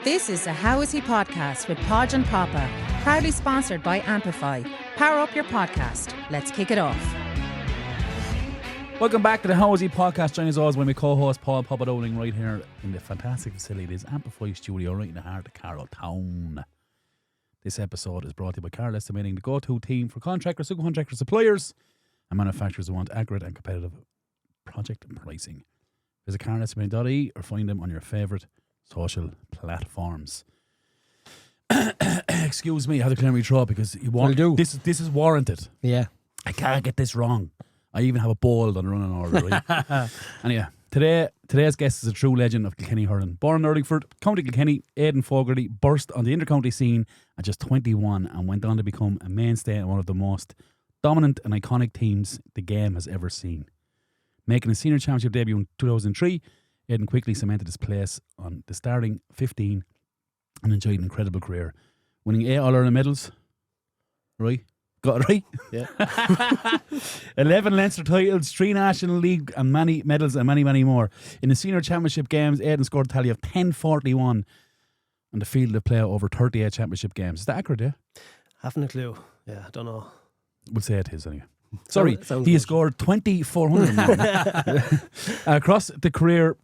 This is a How Is He podcast with Podge and Popa, proudly sponsored by Amplify. Power up your podcast. Let's kick it off. Welcome back to the How Is He podcast. Join us always when we co-host Podge Popa right here in the fantastic facility. It is Amplify Studio right in the heart of Carlow Town. This episode is brought to you by Carl Estimating, the go-to team for contractors, subcontractors, suppliers and manufacturers who want accurate and competitive project pricing. Visit carlestimating.ie or find them on your favourite social platforms. Excuse me, I have to clear my throat because you want this is warranted. Yeah. I can't get this wrong. I even have a bold on the running order, right? Anyway, today's guest is a true legend of Kilkenny Hurling. Born in Urlingford, County Kilkenny, Aidan Fogarty burst on the intercounty scene at just 21 and went on to become a mainstay in one of the most dominant and iconic teams the game has ever seen. Making a senior championship debut in 2003, Aidan quickly cemented his place on the starting 15 and enjoyed an incredible career, winning 8 All-Ireland medals. Right? Got it right? Yeah. 11 Leinster titles, 3 National League and many medals and many, many more. In the senior championship games, Aidan scored a tally of 1041 on the field of play over 38 championship games. Is that accurate, yeah? Haven't a clue. Yeah, I don't know. We'll say it is anyway. Sorry, Sounds he has good. scored 2,400. Across the career,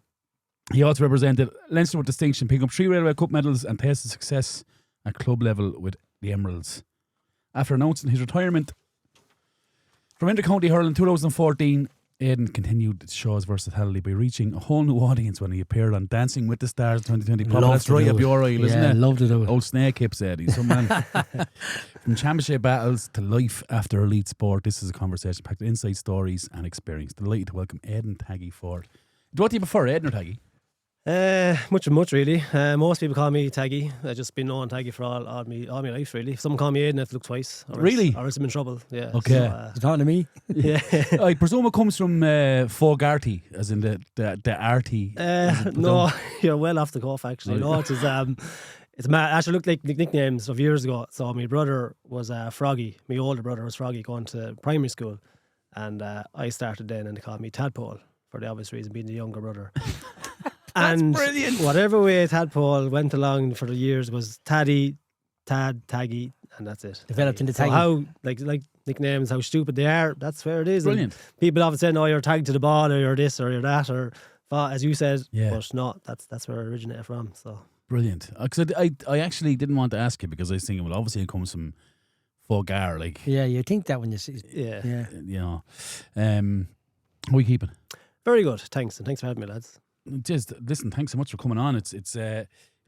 he also represented Leinster with distinction, picking up 3 Railway Cup medals and tasted success at club level with the Emeralds. After announcing his retirement from Intercounty Hurling in 2014, Aidan continued to show his versatility by reaching a whole new audience when he appeared on Dancing with the Stars 2020. That's right up your aisle, isn't it? Love to do it. Old snake hips, Eddie. Some man. From championship battles to life after elite sport, this is a conversation packed with inside stories and experience. Delighted to welcome Aidan Taggy Ford. What do you prefer, Aidan or Taggy? Much and much, really. Most people call me Taggy. I've just been known Taggy for all my life, really. If someone call me Aidan, I have to look twice. Really? Or else I'm in trouble. Yeah. Okay. So, You're talking to me? Yeah. I presume it comes from Fogarty, as in the RTE. No, you're well off the cuff, actually. No, it's mad. Actually looked like nicknames of years ago. So my brother was Froggy. My older brother was Froggy, going to primary school. And I started then and they called me Tadpole, for the obvious reason, being the younger brother. And brilliant. Whatever way Tadpole went along for the years was Taddy, Tad, Taggy, and that's it. Developed into So Taggy. how, like nicknames, how stupid they are, that's where it is. Brilliant. And people often say, "Oh, you're tagged to the ball, or you're this, or you're that," or as you said. Yeah. But no, that's where it originated from. So Brilliant. Because I actually didn't want to ask you because I was thinking, well, obviously it comes from Fogar, like, Yeah, you think that when you see. yeah, you know. How are you keeping? very good. Thanks, and thanks for having me, lads. Just listen, thanks so much for coming on. It's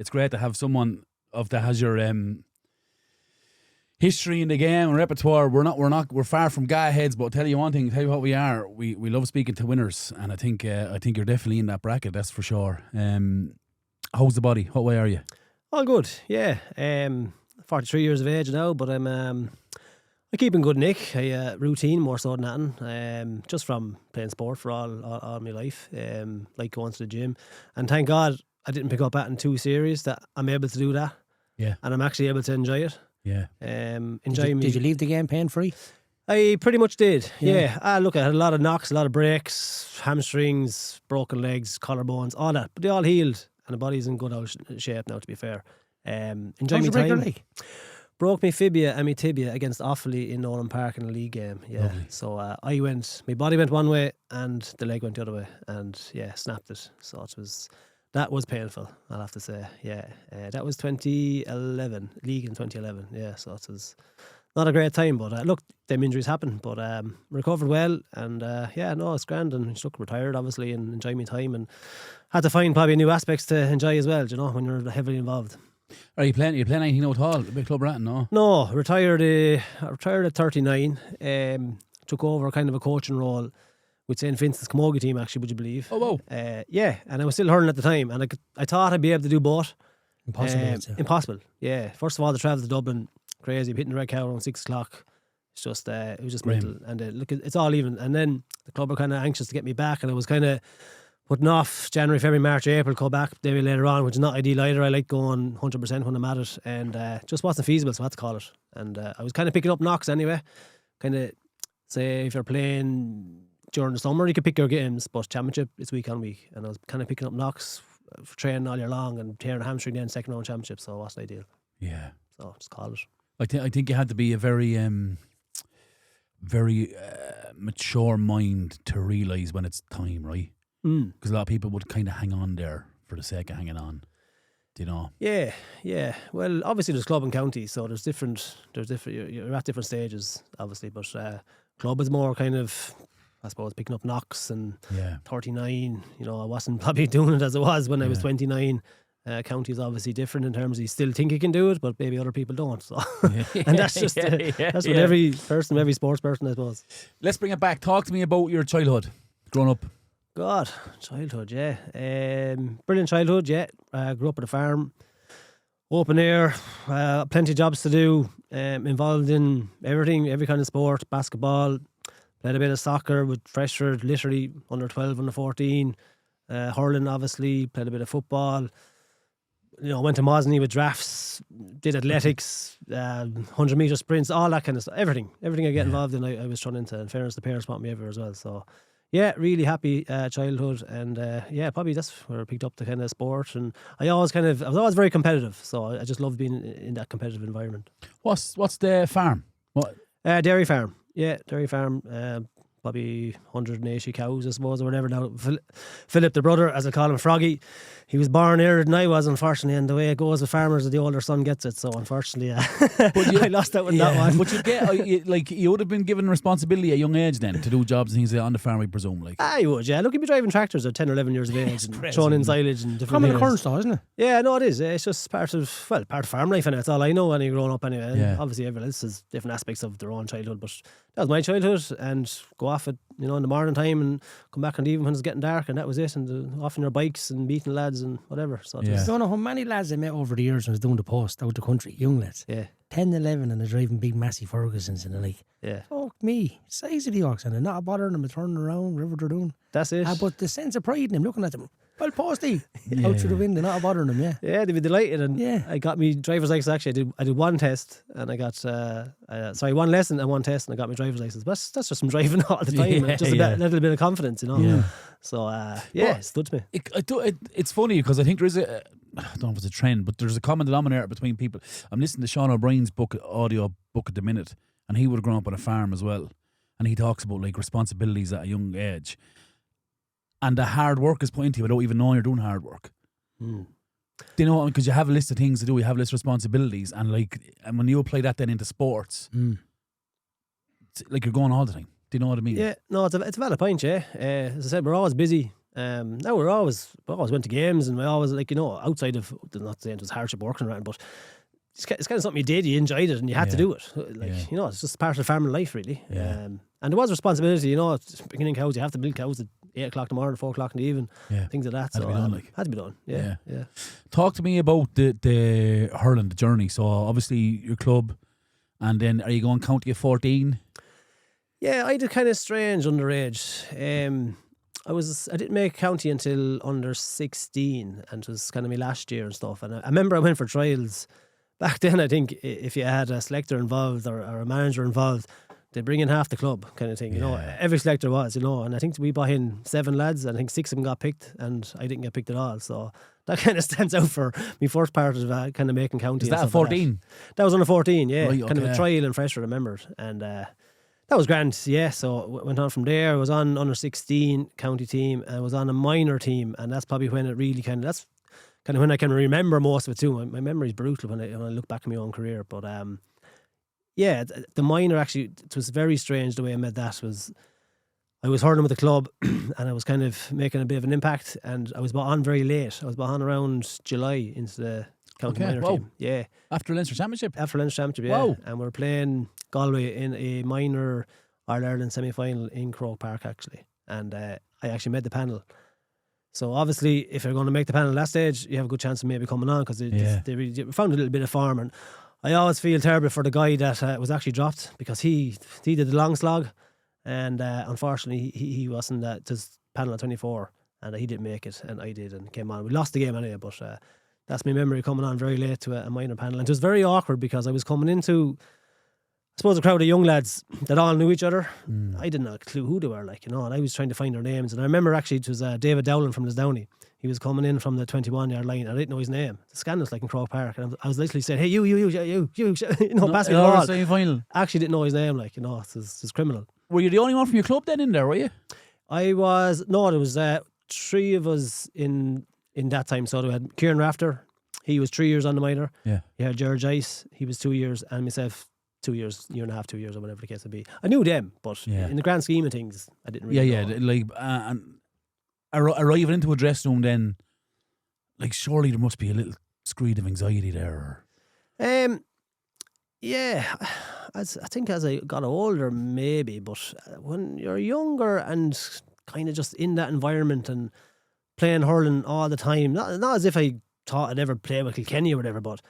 great to have someone that has your history in the game and repertoire. We're far from guy heads, but I'll tell you one thing, tell you what we are. We love speaking to winners, and I think you're definitely in that bracket, that's for sure. How's the body? What way are you? All good, yeah. 43 years of age now, but I'm keeping good nick. Routine more so than nothing. Just from playing sport for all my life. Like going to the gym, and thank God I didn't pick up batting too serious that I'm able to do that. Yeah. And I'm actually able to enjoy it. Yeah. Did you leave the game pain free? I pretty much did. Yeah. Yeah. Look, I had a lot of knocks, a lot of breaks, hamstrings, broken legs, collarbones, all that, but they all healed, and the body's in good old shape now. To be fair, enjoy my time. Broke my fibia and my tibia against Offaly in Nolan Park in a league game. Yeah. Lovely. So my body went one way and the leg went the other way, and snapped it. So that was painful, I'll have to say. Yeah. That was 2011, league in 2011. Yeah. So it was not a great time, but look, them injuries happen, but recovered well, and it's grand, and just retired obviously and enjoy my time, and had to find probably new aspects to enjoy as well, when you're heavily involved. Are you playing anything now at all? A big club rat, no? No, retired at 39. Took over kind of a coaching role with St. Vincent's Camogie team, actually, would you believe? Oh, wow. Yeah, and I was still hurling at the time, and I thought I'd be able to do both. Impossible. Impossible, yeah. First of all, the travel to Dublin, crazy. Hitting the red cow around 6 o'clock. It's just, it was just mental. And look, it's all even. And then the club were kind of anxious to get me back, and I was kind of putting off January, February, March, April, go back maybe later on, which is not ideal either. I like going 100% when I'm at it, and just wasn't feasible, so I had to call it. And I was kind of picking up knocks anyway. Kind of say if you're playing during the summer, you could pick your games, but championship, it's week on week. And I was kind of picking up knocks training all year long and tearing a hamstring then second round championship, so it wasn't ideal. Yeah. So just call it. I think you had to be a very mature mind to realise when it's time, right? Because a lot of people would kind of hang on there for the sake of hanging on. Do you know? Yeah. Well, obviously there's club and county, so there's different. You're at different stages, obviously, but club is more kind of, I suppose, picking up knocks and 39. You know, I wasn't probably doing it as it was when I was 29. County is obviously different in terms of you still think you can do it, but maybe other people don't. So, and that's just that's what every person, every sports person, I suppose. Let's bring it back. Talk to me about your childhood, growing up. God, childhood, yeah. Brilliant childhood, yeah. Grew up at a farm, open air, plenty of jobs to do, involved in everything, every kind of sport, basketball, played a bit of soccer with Freshford, literally under 12, under 14, hurling obviously, played a bit of football. You know, went to Mosney with drafts, did athletics, 100 metre sprints, all that kind of stuff. Everything I get involved in, I was thrown into. In fairness, the parents brought me over as well, so... Yeah, really happy childhood, and probably that's where I picked up the kind of sport. And I was always very competitive, so I just loved being in that competitive environment. What's the farm? What? Dairy farm, dairy farm. Probably 180 cows, I suppose, or whatever. Now, Philip, the brother, as I call him, Froggy, he was born earlier than I was, unfortunately, and the way it goes with farmers, the older son gets it. So, unfortunately, I lost that one. That one. But you would have been given responsibility at a young age then to do jobs and things on the farm, I presume. Like, I would, yeah. Look, you'd be driving tractors at 10 or 11 years of age and throwing in silage and different common occurrence, though, isn't it? Yeah, no, it is. It's just part of farm life, and that's all I know when you're growing up anyway. And obviously, everyone else has different aspects of their own childhood, but that was my childhood, and go off at, you know, in the morning time and come back in the evening when it's getting dark, and that was it, and off on their bikes and meeting lads and whatever. So I don't know how many lads I met over the years when I was doing the post out the country, young lads. 10, 11 and they're driving big Massey Fergusons and they're like, fuck me, size of the ox, and they're not bothering them, turning around, whatever they're doing. That's it. But the sense of pride in them, looking at them, well, posty, out through the window, not bothering them, Yeah, they'd be delighted. And I got me driver's license, actually. I did one test and I got, one lesson and one test, and I got my driver's license. But that's just from driving all the time. Just a little bit of confidence, you know. Yeah. So, it stood to me. It's funny because I think there is I don't know if it's a trend, but there's a common denominator between people. I'm listening to Sean O'Brien's audio book at the minute, and he would have grown up on a farm as well. And he talks about like responsibilities at a young age. And the hard work is put into you without even knowing you're doing hard work. Do you know what I mean? Because you have a list of things to do, you have a list of responsibilities, and when you apply that then into sports, it's like you're going all the time. Do you know what I mean? Yeah, no, it's a valid point, yeah. As I said, we're always busy. Now we always went to games, and we always, like, you know, outside of, not saying it was hardship working around, but it's kind of something you did, you enjoyed it, and you had to do it. You know, it's just part of farming life, really. And there was responsibility, you know, bringing in cows, you have to milk cows at 8 o'clock in the morning, 4 o'clock in the evening, things like that. Had to be done, had to be done. Yeah. Talk to me about the hurling, the journey. So obviously your club, and then are you going county at 14? Yeah, I did kind of strange underage. I didn't make county until under 16, and it was kind of my last year and stuff. And I remember I went for trials. Back then, I think if you had a selector involved or a manager involved, they'd bring in half the club, kind of thing. You know, every selector was, you know. And I think we brought in 7 lads, and I think 6 of them got picked, and I didn't get picked at all. So that kind of stands out for my first part of kind of making county. Is that 14? That was under 14, yeah. Right, kind of a trial in Freshford, I remember. And that was grand, yeah. So went on from there. I was on under 16 county team, and I was on a minor team, and that's probably when it really that's kind of when I can remember most of it too. My memory's brutal when I look back at my own career. But the minor, actually, it was very strange the way I made that. I was hurling with the club and I was kind of making a bit of an impact, and I was brought on very late. I was brought on around July into the county minor team. Yeah. After Leinster Championship? After Leinster Championship, yeah. Wow. And we were playing Galway in a minor All-Ireland semi-final in Croke Park, actually. And I actually made the panel. So obviously, if you're going to make the panel at that stage, you have a good chance of maybe coming on, because they found a little bit of form. And I always feel terrible for the guy that was actually dropped, because he did the long slog, and unfortunately he wasn't just panel at 24, and he didn't make it, and I did, and came on. We lost the game anyway, but that's my memory, coming on very late to a minor panel. And it was very awkward, because I was coming into, I suppose, a crowd of young lads that all knew each other. I didn't have a clue who they were, like, you know, and I was trying to find their names. And I remember, actually, it was David Dowling from Lisdowney. He was coming in from the 21-yard line. I didn't know his name. The Scandals, like in Croke Park. And I was literally saying, hey, you, pass me the ball. Semi-final. Actually didn't know his name, like, it's criminal. Were you the only one from your club then in there, were you? There was 3 of us in that time. So we had Kieran Rafter. He was 3 years on the minor. Yeah. You had George Ice. He was 2 years. And myself, 2 years, year and a half, 2 years, or whatever the case would be. I knew them, but in the grand scheme of things, I didn't really know. Like, and arriving into a dressing room then, like, surely there must be a little screed of anxiety there. Yeah, I think as I got older, maybe, but when you're younger and kind of just in that environment and playing hurling all the time, not as if I thought I'd ever play with Kilkenny or whatever, but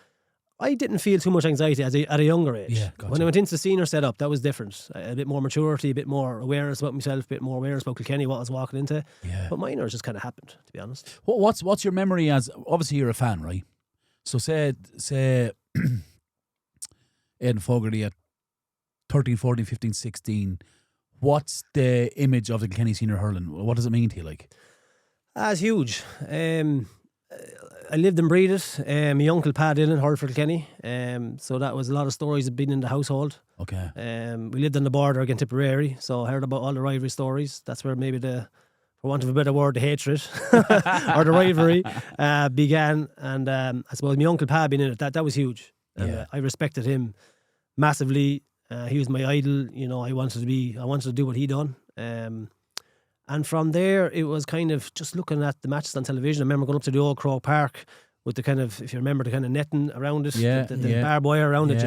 I didn't feel too much anxiety at a younger age. Yeah, gotcha. When I went into the senior setup, that was different. A bit more maturity, a bit more awareness about myself, a bit more awareness about Kilkenny, what I was walking into. Yeah. But minors just kind of happened, to be honest. What's your memory as, obviously you're a fan, right? So say Aidan Fogarty at 13, 14, 15, 16, what's the image of the Kilkenny senior hurling? What does it mean to you, like? That's huge. I lived and breathed it. My uncle Pat Dillon hurled for Kilkenny. So that was a lot of stories that had been in the household. Okay. We lived on the border against Tipperary, so I heard about all the rivalry stories. That's where maybe for want of a better word, the hatred or the rivalry began. And I suppose my uncle Pat being in it, that was huge. I respected him massively. He was my idol. I wanted to do what he done. And from there, it was kind of just looking at the matches on television. I remember going up to the old Croke Park with the kind of, if you remember, the kind of netting around it, the barbed wire around it,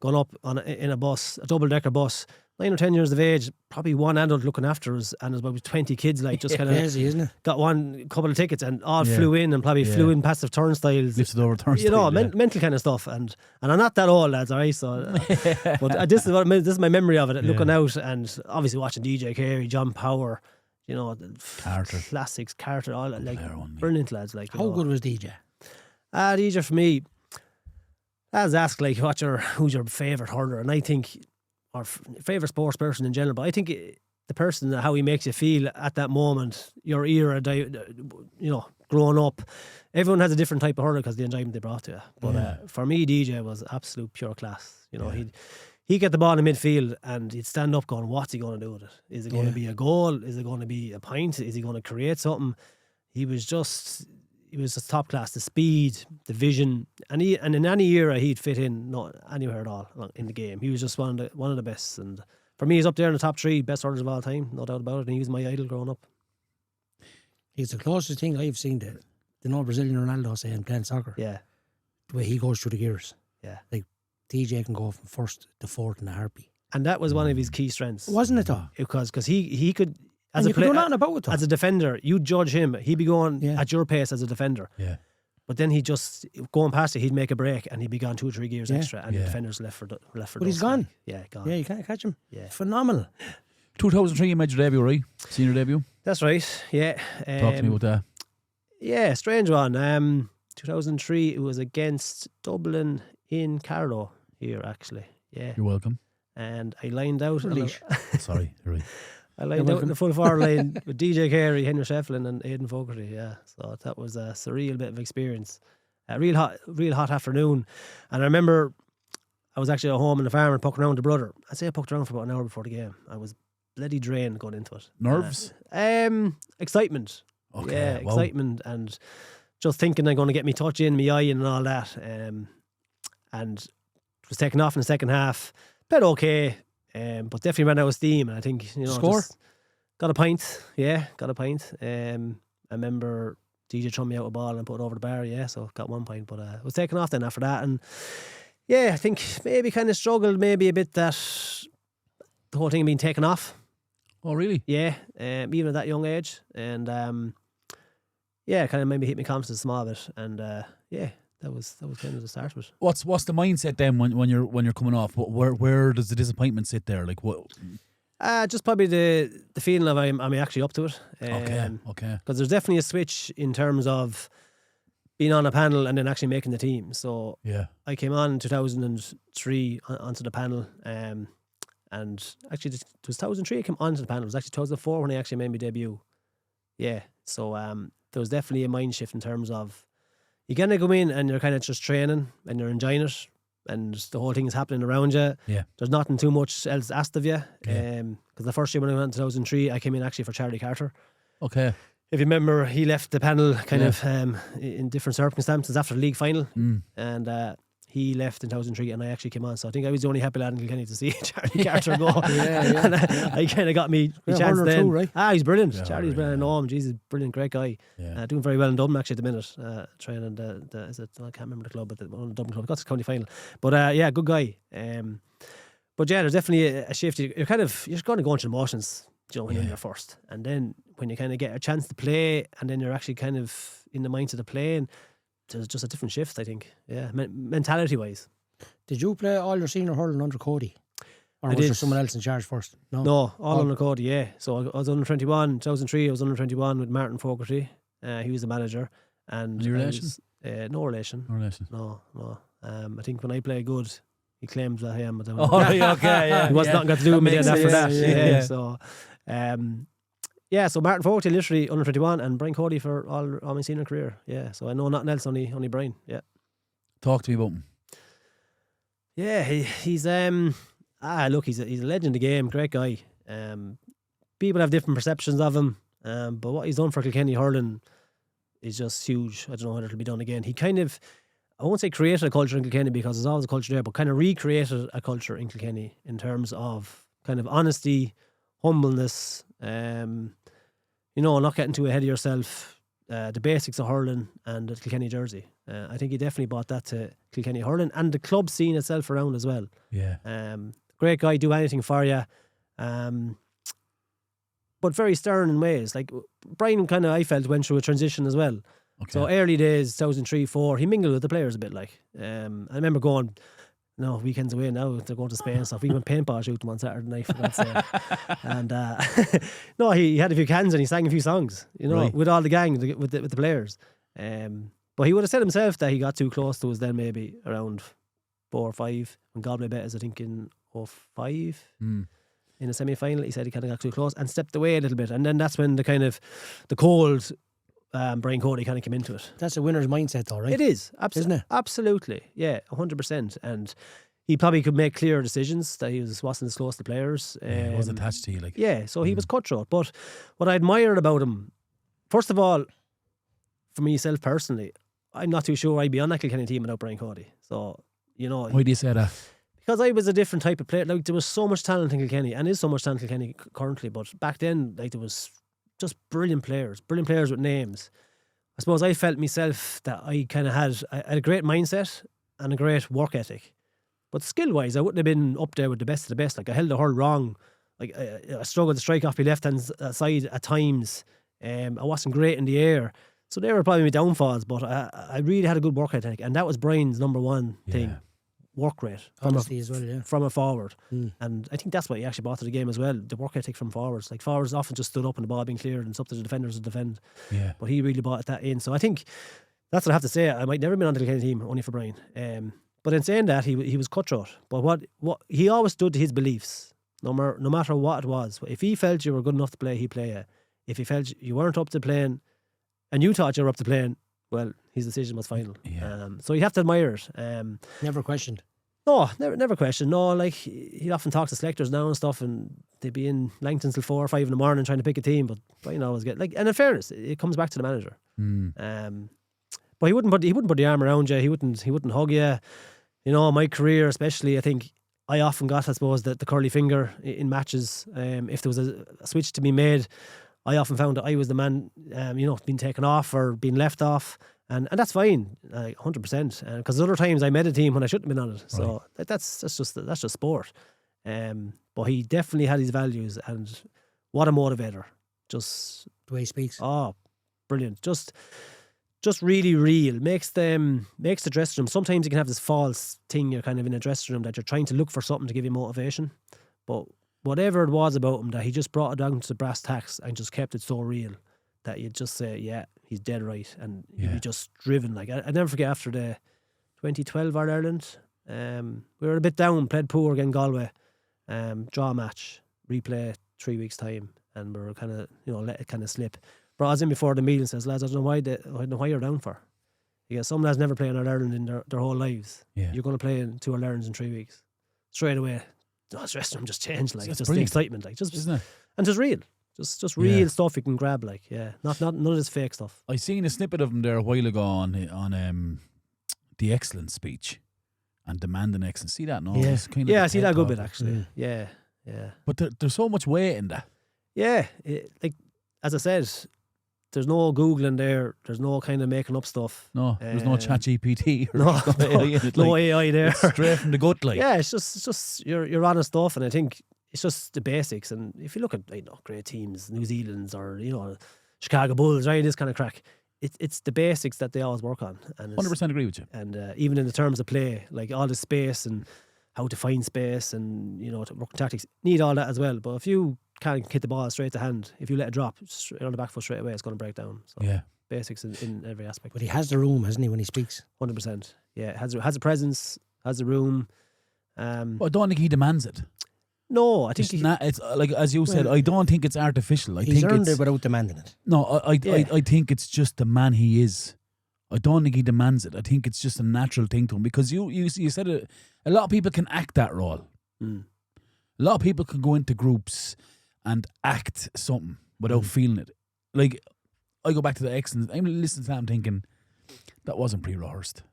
going up in a bus, a double-decker bus. 9 or 10 years of age, probably one adult looking after us, and there's about 20 kids, like, just kind of crazy, isn't it? got one couple of tickets and all flew in and probably flew in past the turnstiles. Lifted over turnstiles. Mental kind of stuff. And I'm not that old, lads, alright? So, but this is my memory of it, looking out and obviously watching DJ Carey, John Power, Carter. Classics, Carter, all that, like, brilliant lads. Like, how good was DJ? DJ for me, as asked, like, who's your favourite hurler? And I think, or favourite sports person in general, but I think the person, how he makes you feel at that moment, your era, growing up, everyone has a different type of hurler because of the enjoyment they brought to you. But for me, DJ was absolute pure class. He'd get the ball in midfield and he'd stand up going, what's he going to do with it? Is it going to be a goal? Is it going to be a point? Is he going to create something? He was just top class. The speed, the vision, and in any era he'd fit in, not anywhere at all in the game. He was just one of the best, and for me, he's up there in the top 3 best hurlers of all time, no doubt about it. And he was my idol growing up. He's the closest thing I've seen to the Brazilian Ronaldo saying playing soccer. Yeah, the way he goes through the gears. Yeah, like DJ can go from first to fourth in a heartbeat, and that was one of his key strengths, wasn't it? Though, because he could. As a defender, you judge him. He'd be going at your pace as a defender. Yeah. But then he'd just, going past it, he'd make a break and he'd be gone 2 or 3 gears extra, and the defender's left for. But he's gone. Yeah, gone. Yeah, you can't catch him. Yeah, phenomenal. 2003, you made your debut, right? Senior debut. That's right. Yeah. Talk to me about that. Yeah, strange one. 2003, it was against Dublin in Carlow here, actually. Yeah. You're welcome. And I lined out. Sorry, you're right. I lined out in the full forward line with DJ Carey, Henry Shefflin and Aidan Fogarty, so that was a surreal bit of experience. A real hot afternoon. And I remember I was actually at home in the farm and pucking around with the brother. I'd say I pucked around for about an hour before the game. I was bloody drained going into it. Nerves? Excitement. Okay, yeah, excitement and just thinking I'm going to get me touch in, me eye and all that. And it was taken off in the second half. Played okay. But definitely ran out of steam, and I think score got a pint. Yeah, got a pint. I remember DJ threw me out a ball and put it over the bar. Yeah, so got 1 pint, but I was taken off then after that, and yeah, I think maybe kind of struggled maybe a bit that the whole thing being taken off. Oh, really? Yeah, even at that young age, and yeah, kind of maybe hit me confidence a small bit, and yeah. That was kind of the start of it. What's the mindset then when you're coming off? Where does the disappointment sit there? Like what? Just probably the feeling of I'm actually up to it. Okay. Because there's definitely a switch in terms of being on a panel and then actually making the team. So yeah, I came on in 2003 onto the panel, and actually it was 2003 I came onto the panel. It was actually 2004 when I actually made my debut. Yeah. So there was definitely a mind shift in terms of you kind of go in and you're kind of just training and you're enjoying it and the whole thing is happening around you. Yeah. There's nothing too much else asked of you. Yeah. Because the first year when I went in 2003, I came in actually for Charlie Carter. Okay. If you remember, he left the panel kind of in different circumstances after the league final. And he left in 2003 and I actually came on. So I think I was the only happy lad in Kilkenny to see Charlie Carter go. And I kind of got me chance then. Two, right? He's brilliant. Yeah, Charlie's brilliant. I know him. He's a brilliant, great guy. Yeah. Doing very well in Dublin actually at the minute. Training I can't remember the club, but the Dublin club. Got to the county final. But yeah, good guy. But yeah, there's definitely a shift. You're going to go through the motions, when you're in there first. And then when you kind of get a chance to play and then you're actually kind of in the mindset of playing, there's just a different shift, I think. Yeah, mentality wise. Did you play all your senior hurling under Cody? Or I was did. there someone else in charge first? No, all under Cody, yeah. So I was under 21, 2003 I was under 21 with Martin Fogarty. He was the manager. And Any relation? No relation. No relation. No. I think when I play good, he claims that I am. But Okay, yeah. he was nothing got to do with me then after that. Yeah. So, so Martin Fogarty literally under 21 and Brian Cody for all my senior career. Yeah, so I know nothing else, only Brian. Yeah. Talk to me about him. Yeah, he's he's a legend in the game, great guy. People have different perceptions of him, but what he's done for Kilkenny Hurling is just huge. I don't know whether it'll be done again. He kind of, I won't say created a culture in Kilkenny because there's always a culture there, but kind of recreated a culture in Kilkenny in terms of kind of honesty, humbleness, not getting too ahead of yourself, the basics of hurling and the Kilkenny jersey. I think he definitely brought that to Kilkenny Hurling and the club scene itself around as well. Yeah. Great guy, do anything for you. But very stern in ways. Like Brian kind of, I felt, went through a transition as well. Okay. So early days, 2003, 2004, he mingled with the players a bit. Like I remember going, no, weekends away now, they're going to Spain and stuff. We went paintball shooting one Saturday night for God's sake. And no, he had a few cans and he sang a few songs, Right. with all the gang, with the players. But he would have said himself that he got too close to us then, maybe around 4 or 5 when Galway bet us, I think in 2005 in the semi-final. He said he kind of got too close and stepped away a little bit, and then that's when the cold Brian Cody kind of came into it. That's a winner's mindset though, right? It is, isn't it? Absolutely, yeah, 100%. And he probably could make clear decisions that he wasn't as close to players. He was attached to you, like. Yeah, so he was cutthroat. But what I admired about him, first of all, for myself personally, I'm not too sure I'd be on that Kilkenny team without Brian Cody. So, Why do you say that? because I was a different type of player. Like, there was so much talent in Kilkenny, and is so much talent in Kilkenny currently, but back then, like, there was just brilliant players with names. I suppose I felt myself that I kind of had a great mindset and a great work ethic, but skill-wise, I wouldn't have been up there with the best of the best. Like, I held the hurl wrong. Like, I struggled to strike off my left-hand side at times. I wasn't great in the air. So they were probably my downfalls, but I really had a good work ethic, and that was Brian's number one thing. Yeah. Work rate Honesty as well, yeah. from a forward. And I think that's what he actually brought to the game as well, the work ethic from forwards. Like, forwards often just stood up and the ball being cleared and it's up to the defenders to defend. Yeah. But he really brought that in. So I think that's what I have to say. I might never been on the Kilkenny team only for Brian. But in saying that, he was cutthroat. But what he always stood to his beliefs, no matter what it was. If he felt you were good enough to play, he'd play you. If he felt you weren't up to playing and you thought you were up to playing, well, his decision was final. Yeah. So you have to admire it. Never questioned. No, never questioned. No, like, he often talks to selectors now and stuff, and they'd be in Langton till 4 or 5 in the morning trying to pick a team. But Brian always get, like, and in fairness, it comes back to the manager. But he wouldn't put the arm around you. He wouldn't hug you. My career especially, I think I often got, I suppose, the curly finger in matches. If there was a switch to be made, I often found that I was the man, being taken off or being left off. And that's fine, 100%. Because other times I made a team when I shouldn't have been on it. So that's just sport. But he definitely had his values, and what a motivator! Just The way he speaks. Oh, brilliant! Just really real. Makes the dressing room. Sometimes you can have this false thing. You're kind of in a dressing room that you're trying to look for something to give you motivation. But whatever it was about him, that he just brought it down to brass tacks and just kept it so real that you'd just say, yeah, he's dead right. And you'd be just driven. Like, I never forget after the 2012 Ireland, we were a bit down, played poor against Galway, draw match, replay 3 weeks time, and we were kind of, let it kind of slip. brought us in before the meeting and says, lads, I don't know why you're down for. He goes, some lads never play in All-Ireland in their whole lives. Yeah. You're going to play in 2 All-Irelands in 3 weeks. Straight away, the dressing room just changed, like, That's just brilliant. the excitement, like, just, Isn't it? and just real. Just real stuff you can grab, like, not none of this fake stuff. I seen a snippet of him there a while ago on the excellence speech and demanding excellence. See that? No, it's kind of I see that a good bit actually. Yeah. But there's so much weight in that. Yeah, like as I said, there's no Googling there. There's no kind of making up stuff. No, there's no ChatGPT or no AI there. It's straight from the gut, like. Yeah, it's just your honest stuff, and I think it's just the basics. And if you look at great teams, New Zealand's or Chicago Bulls, right, this kind of crack. It's the basics that they always work on. And 100% agree with you. And even in the terms of play, like all the space and how to find space and working tactics, need all that as well. But if you can't hit the ball straight to hand, if you let it drop on the back foot straight away, it's going to break down. So yeah, basics in every aspect. But he has the room, hasn't he, when he speaks? 100%. Yeah, has a presence, has a room. But I don't think he demands it. No, I think it's like as you said. I don't think it's artificial. He's earned it without demanding it. No, I think it's just the man he is. I don't think he demands it. I think it's just a natural thing to him because you said it. A lot of people can act that role. A lot of people can go into groups and act something without feeling it. Like I go back to the excellence. I'm listening to that. I'm thinking that wasn't pre-rehearsed.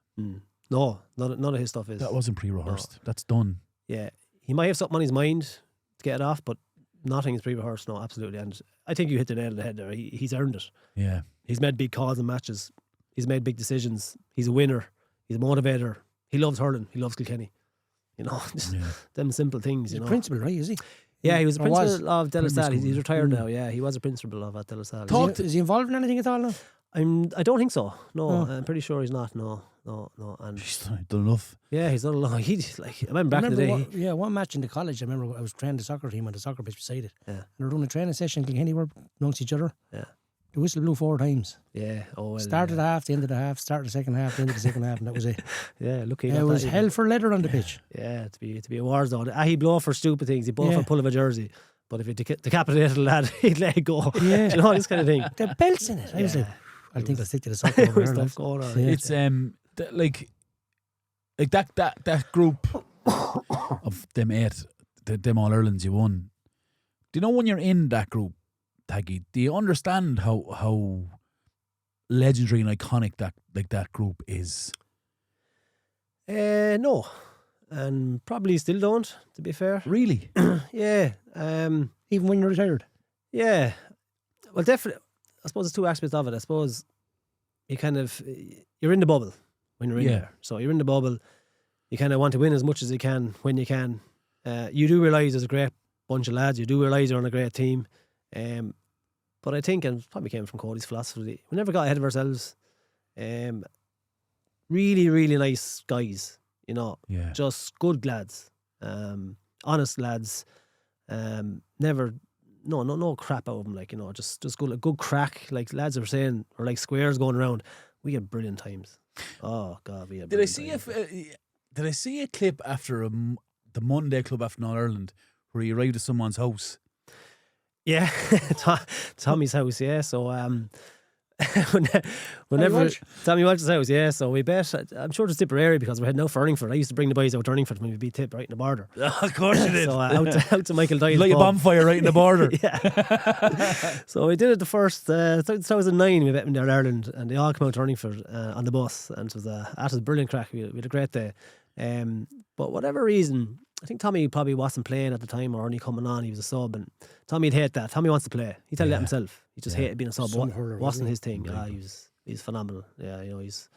No, none of his stuff is. That wasn't pre-rehearsed. No. That's done. Yeah. He might have something on his mind to get it off, but nothing is pre-rehearsed. No, absolutely. And I think you hit the nail on the head there. He's earned it. Yeah. He's made big calls in matches. He's made big decisions. He's a winner. He's a motivator. He loves hurling. He loves Kilkenny. Them simple things. He's a principal, right? Is he? Yeah, he was a principal of De La Salle. He's retired now. Yeah, he was a principal of De La Salle. Is he involved in anything at all now? I don't think so. No, I'm pretty sure he's not. No. And he's done enough. Yeah, he's done a lot. I remember back in the day. One match in the college. I remember I was training the soccer team on the soccer pitch beside it. Yeah, and we were doing a training session. Kilkenny were amongst each other. Yeah, the whistle blew 4 times. Yeah. Oh well. Started the half, the end of the half. Started the second half, the end of the second half, and that was it. Yeah, lucky. It was hell for leather on the pitch. Yeah, to be a war zone. He blow for stupid things. He blow for pull of a jersey. But if he decapitated a lad, he'd let it go. Yeah, this kind of thing. The belts in it. I was like, I think I'll stick to the soccer over there. It's like that group of them 8, them All-Irelands you won. Do you know when you're in that group, Taggy, do you understand how legendary and iconic that group is? No. And probably still don't, to be fair. Really? Yeah. Even when you're retired? Yeah. Well, definitely. I suppose there's 2 aspects of it. I suppose you're in the bubble when you're in there. So you're in the bubble. You kind of want to win as much as you can when you can. You do realise there's a great bunch of lads. You do realise you're on a great team. But I think, and it probably came from Cody's philosophy, we never got ahead of ourselves. Really, really nice guys. Just good lads, honest lads. Never, no crap out of them. Like just good crack. Like lads are saying, or like squares going around. We had brilliant times. Oh God, we had. Did I see a clip after the Monday Club after All Ireland where he arrived at someone's house? Yeah, Tommy's house. Yeah, so whenever Tommy Walsh's house, yeah. So we bet. I'm sure it's Tipperary because we're heading out for Urlingford. I used to bring the boys out to Urlingford when we beat Tip right in the border. Of course you did. So out to Michael Dyle's like a bonfire right in the border. Yeah. So we did it the first 2009. We bet in Ireland, and they all came out to Urlingford on the bus, and it was a brilliant crack. We had a great day. But whatever reason, I think Tommy probably wasn't playing at the time or only coming on. He was a sub, and Tommy'd hate that. Tommy wants to play. He tell you that himself. He just hated being a sub. Wasn't his thing. He's phenomenal. Yeah, he's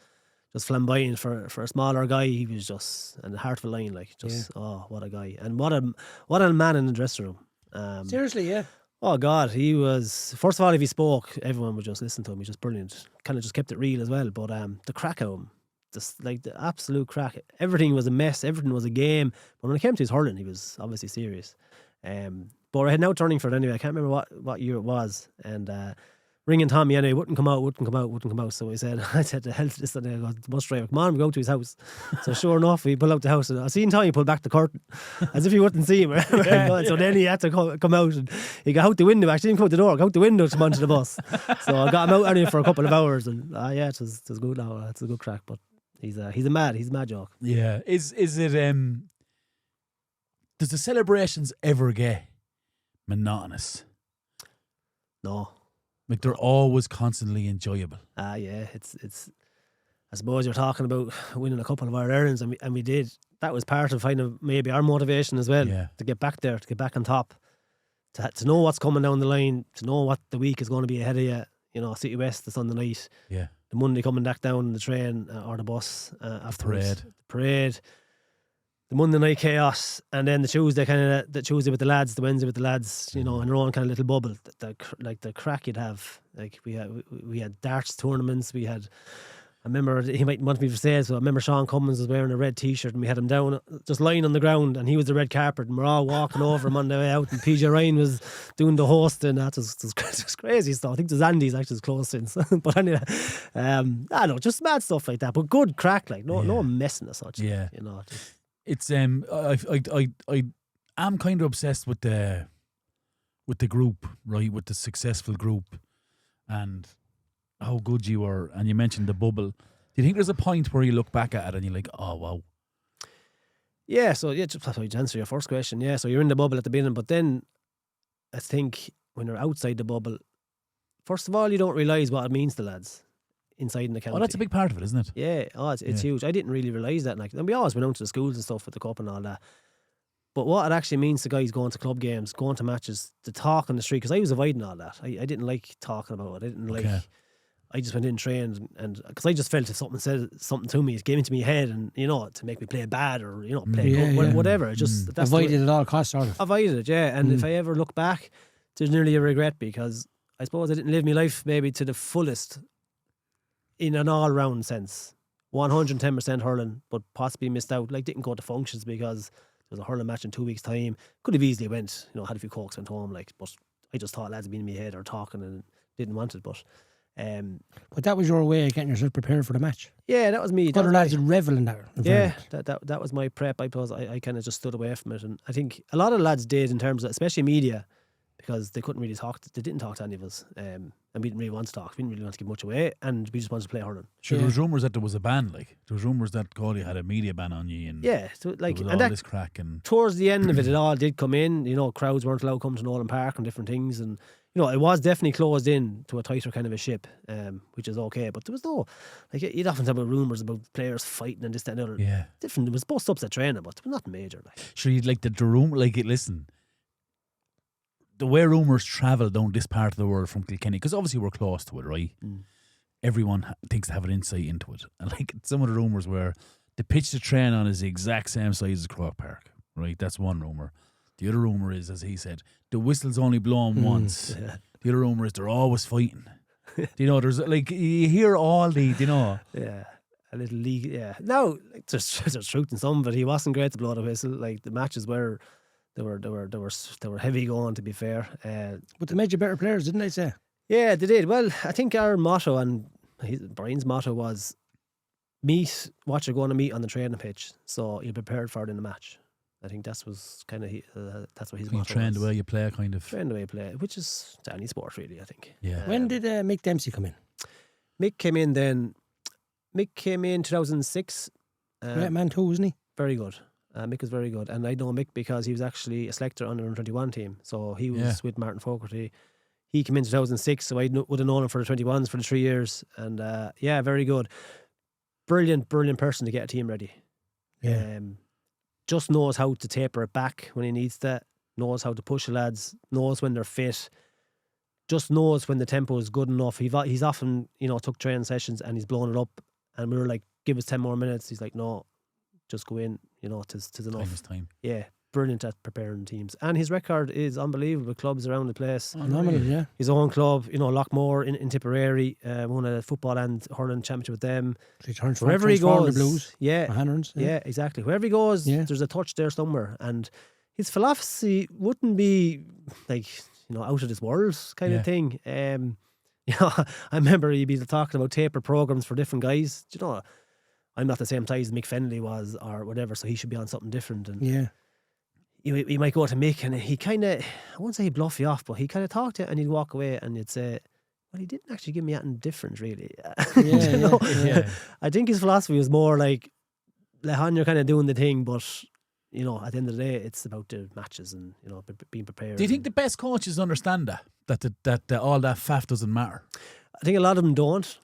just flamboyant for a smaller guy. He was just and the heart of a lion. What a guy, and what a man in the dressing room. Seriously, yeah. Oh God, he was. First of all, if he spoke, everyone would just listen to him. He's just brilliant. Kind of just kept it real as well. But the crack of him. Just like the absolute crack. Everything was a mess. Everything was a game. But when it came to his hurling, he was obviously serious. But I had now turning for it anyway. I can't remember what year it was. And ringing Tommy anyway, wouldn't come out. So I said to help this, and I go, the bus driver, come on, we go to his house. So sure enough, we pull out the house, and I seen Tommy pull back the curtain as if he wouldn't see him. So then he had to come out, and he got out the window. Actually, didn't come out the door, got out the window to come onto the bus. So I got him out anyway for a couple of hours, and it was good now. It's a good crack, but he's a mad joke. Yeah. Is it does the celebrations ever get monotonous? No. Like they're always constantly enjoyable. Yeah, it's. I suppose you're talking about winning a couple of our errands, and we did. That was part of maybe our motivation as well. Yeah. To get back there, to get back on top, to know what's coming down the line, to know what the week is going to be ahead of you. You know, City West the Sunday night. Yeah. The Monday coming back down the train or the bus afterwards. The parade. The Monday night chaos, and then the Tuesday the Tuesday with the lads, the Wednesday with the lads, you know, in our own kind of little bubble. The crack you'd have. Like we had darts tournaments. We had. I remember he might want me to say, so I remember Sean Cummins was wearing a red T-shirt, and we had him down just lying on the ground, and he was the red carpet, and we're all walking over him on the way out, and PJ Ryan was doing the hosting. That was crazy stuff. I think there's Andy's actually close since, but anyway, I don't know, just mad stuff like that, but good crack, like no messing as such. Yeah, you know. It's I am kind of obsessed with the group, right? With the successful group, and how good you were. And you mentioned the bubble. Do you think there's a point where you look back at it and you're like, oh wow? Yeah. So just to answer your first question, yeah. So you're in the bubble at the beginning, but then I think when you're outside the bubble, first of all, you don't realise what it means to lads inside in the county. Oh, that's a big part of it, isn't it? Yeah, it's huge. I didn't really realise that. And we always went out to the schools and stuff with the cup and all that. But what it actually means to guys going to club games, going to matches, to talk on the street, because I was avoiding all that. I didn't like talking about it. I didn't like. I just went in, trained, and because I just felt if something said something to me, it came into my head, and you know, to make me play bad or play good, whatever. Just that's avoided it at all costs, sort of. Avoided it, yeah. And if I ever look back, there's nearly a regret, because I suppose I didn't live my life maybe to the fullest. In an all-round sense, 110% hurling, but possibly missed out. Like, didn't go to functions because there was a hurling match in 2 weeks' time. Could have easily went, had a few cokes, went home. Like, but I just thought lads being in my head or talking and didn't want it. But that was your way of getting yourself prepared for the match. Yeah, that was me. Other lads would revel in that. Yeah, that was my prep. I kind of just stood away from it, and I think a lot of lads did in terms of, especially media, because they couldn't really talk. They didn't talk to any of us. And we didn't really want to talk. We didn't really want to give much away, and we just wanted to play hurling. Sure, there was rumours that there was a ban. Like, there was rumours that Galway had a media ban on you, and so like, and all this crack. And towards the end of it all did come in. Crowds weren't allowed to come to Nolan Park and different things, and it was definitely closed in to a tighter kind of a ship, which is okay. But there was no, like, you'd often have rumours about players fighting and this, that, and the other. Yeah, different. There was bust ups at training, but it was not major. Like, sure, you'd like the rumour. Like, listen. The way rumours travel down this part of the world from Kilkenny, because obviously we're close to it, right? Everyone thinks they have an insight into it. And like some of the rumours where the pitch to train on is the exact same size as Croke Park, right? That's one rumour. The other rumour is, as he said, the whistle's only blown once. Yeah. The other rumour is they're always fighting. There's like, you hear all the, Yeah, a little league, yeah. No, like, there's truth in some, but he wasn't great to blow the whistle. Like, the matches were... They were heavy going, to be fair. But they made you better players, didn't they say? Yeah, they did. Well, I think our motto, and Brian's motto, was meet what you're going to meet on the training pitch, so you're prepared for it in the match. I think that was kind of that's what his motto was. You train the way you play, kind of. Train the way you play, which is to any sport, really, I think. Yeah. When did Mick Dempsey come in? Mick came in then. Mick came in 2006. Great man too, wasn't he? Very good. Mick was very good, and I know Mick because he was actually a selector on the under-21 team. So he was with Martin Fogarty. He came in 2006, so I would have known him for the 21s for the 3 years. And very good. Brilliant person to get a team ready. Yeah. Just knows how to taper it back when he needs to, knows how to push the lads, knows when they're fit, just knows when the tempo is good enough. He's often, took training sessions and he's blown it up, and we were like, give us 10 more minutes. He's like, no, just go in, tis enough. Time. Yeah, brilliant at preparing teams. And his record is unbelievable. Clubs around the place. Phenomenal, yeah. His own club, Lockmore in Tipperary, won a football and hurling championship with them. Wherever he goes, the Blues, yeah, exactly. Wherever he goes, there's a touch there somewhere. And his philosophy wouldn't be like, out of this world kind of thing. You know, I remember he'd be talking about taper programs for different guys. Do you know, I'm not the same size as Mick Fennelly was or whatever, so he should be on something different. And Yeah. You might go to Mick and he kind of, I won't say he'd bluff you off, but he kind of talked to you and he'd walk away and you'd say, well, he didn't actually give me anything different, really. You know? I think his philosophy was more like, you're kind of doing the thing, but, you know, at the end of the day, it's about the matches and, you know, being prepared. Do you think the best coaches understand that all that faff doesn't matter? I think a lot of them don't.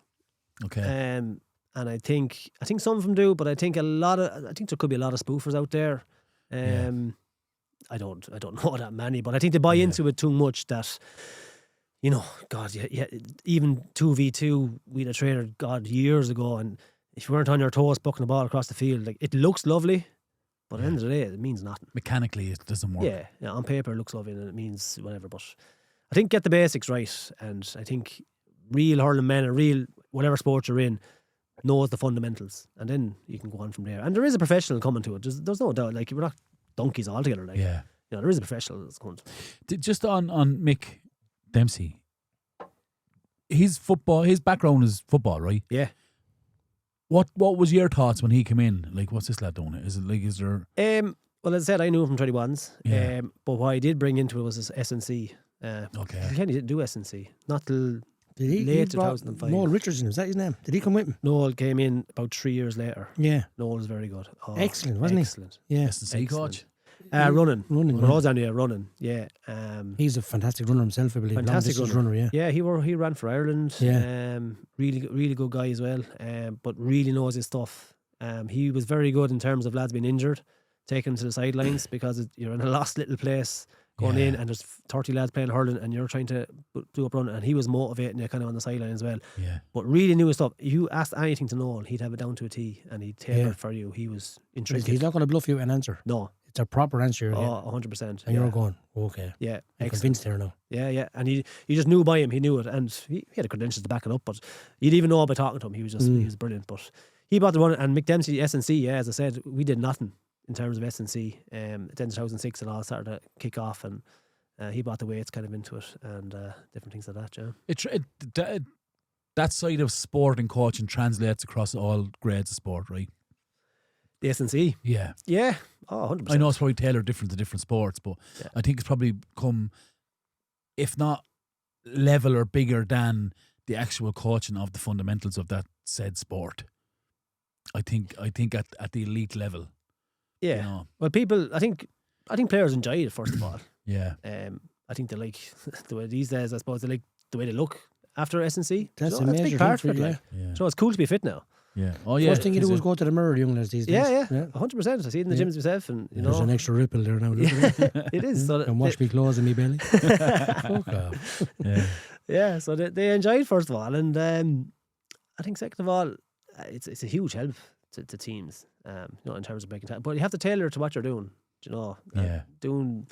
Okay. And I think some of them do, but I think there could be a lot of spoofers out there. I don't know that many, but I think they buy into it too much that, you know, God, yeah, even 2v2 we had a trainer, God, years ago, and if you weren't on your toes bucking the ball across the field, like, it looks lovely, but at the end of the day, it means nothing. Mechanically, it doesn't work. Yeah, on paper it looks lovely and it means whatever, but I think get the basics right, and I think real hurling men and real whatever sport you're in knows the fundamentals, and then you can go on from there. And there is a professional coming to it. There's no doubt. Like, we're not donkeys altogether. Like, yeah, you know, there is a professional that's coming. Just on Mick Dempsey, his background is football, right? Yeah. What was your thoughts when he came in? Like, what's this lad doing? Is there? Well, as I said, I knew him from 21s. Yeah. But what I did bring into it was his SNC. Okay. Kilkenny didn't do SNC. Not till Did he? late He brought 2005. Noel Richardson, was that his name? Did he come with him? Noel came in about 3 years later. Yeah. Noel was very good. Oh, Excellent, wasn't he? Excellent. Yeah. S&C coach. Running. Running. When I was down here, running. Yeah. He's a fantastic runner himself, I believe. Fantastic Long-distance runner, yeah. Yeah, he ran for Ireland. Yeah. Really good guy as well. But really knows his stuff. He was very good in terms of lads being injured, taking them to the sidelines because you're in a lost little place going in and there's 30 lads playing hurling and you're trying to do up run, and he was motivating you kind of on the sideline as well. Yeah. But really knew his stuff. You asked anything to Noel, he'd have it down to a T and he'd taper it for you. He was intrinsic. He's not going to bluff you with an answer. No. It's a proper answer. Oh, 100%. And you're going, okay. Yeah. I'm convinced there now. Yeah. And he just knew by him, he knew it, and he had the credentials to back it up, but you'd even know by talking to him. He was brilliant. But he bought the run, and Mick Dempsey, S&C, as I said, we did nothing in terms of S&C. Then 2006 it all started to kick off, and he brought the weights kind of into it and different things like that, yeah. That side of sport and coaching translates across all grades of sport, right? The S&C? Yeah. Yeah. Oh, 100%. I know it's probably tailored different to different sports, but I think it's probably come, if not level or bigger than the actual coaching of the fundamentals of that said sport. I think at the elite level. Yeah. You know. Well, people, I think players enjoy it, first of all. Yeah. I think they like the way these days, I suppose, they like the way they look after S&C. That's a big part of it. Like. Yeah. So it's cool to be fit now. Yeah. Oh, yeah. First thing you do is go to the mirror, young lads these days. Yeah. 100%. I see it in the gyms myself, and you know, there's an extra ripple there now. It is. So and wash me clothes in me belly. Fuck off. Yeah. So they enjoyed, first of all, and I think second of all, it's a huge help to teams. You know, in terms of breaking time, but you have to tailor it to what you're doing. You know, doing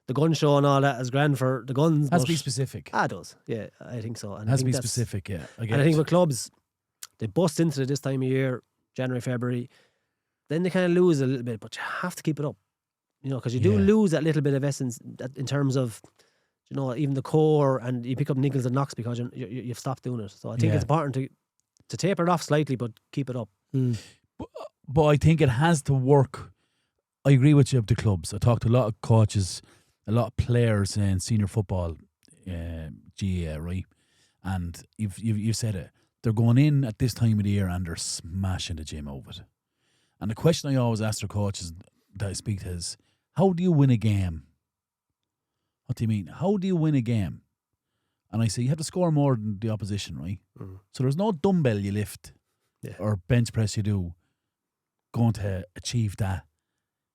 the gun show and all that is grand for the guns. Has to be specific. It does. Yeah, I think so. And has to be specific. Yeah. I think with clubs, they bust into it this time of year, January, February, then they kind of lose a little bit, but you have to keep it up, you know, because you do lose that little bit of essence in terms of, you know, even the core, and you pick up niggles and knocks because you've stopped doing it. So I think it's important to taper it off slightly, but keep it up. But I think it has to work. I agree with you of the clubs. I talked to a lot of coaches, a lot of players in senior football, GAA, right? And you've said it. They're going in at this time of the year and they're smashing the gym over it. And the question I always ask their coaches that I speak to is, how do you win a game? What do you mean? How do you win a game? And I say, you have to score more than the opposition, right? So there's no dumbbell you lift or bench press you do going to achieve that.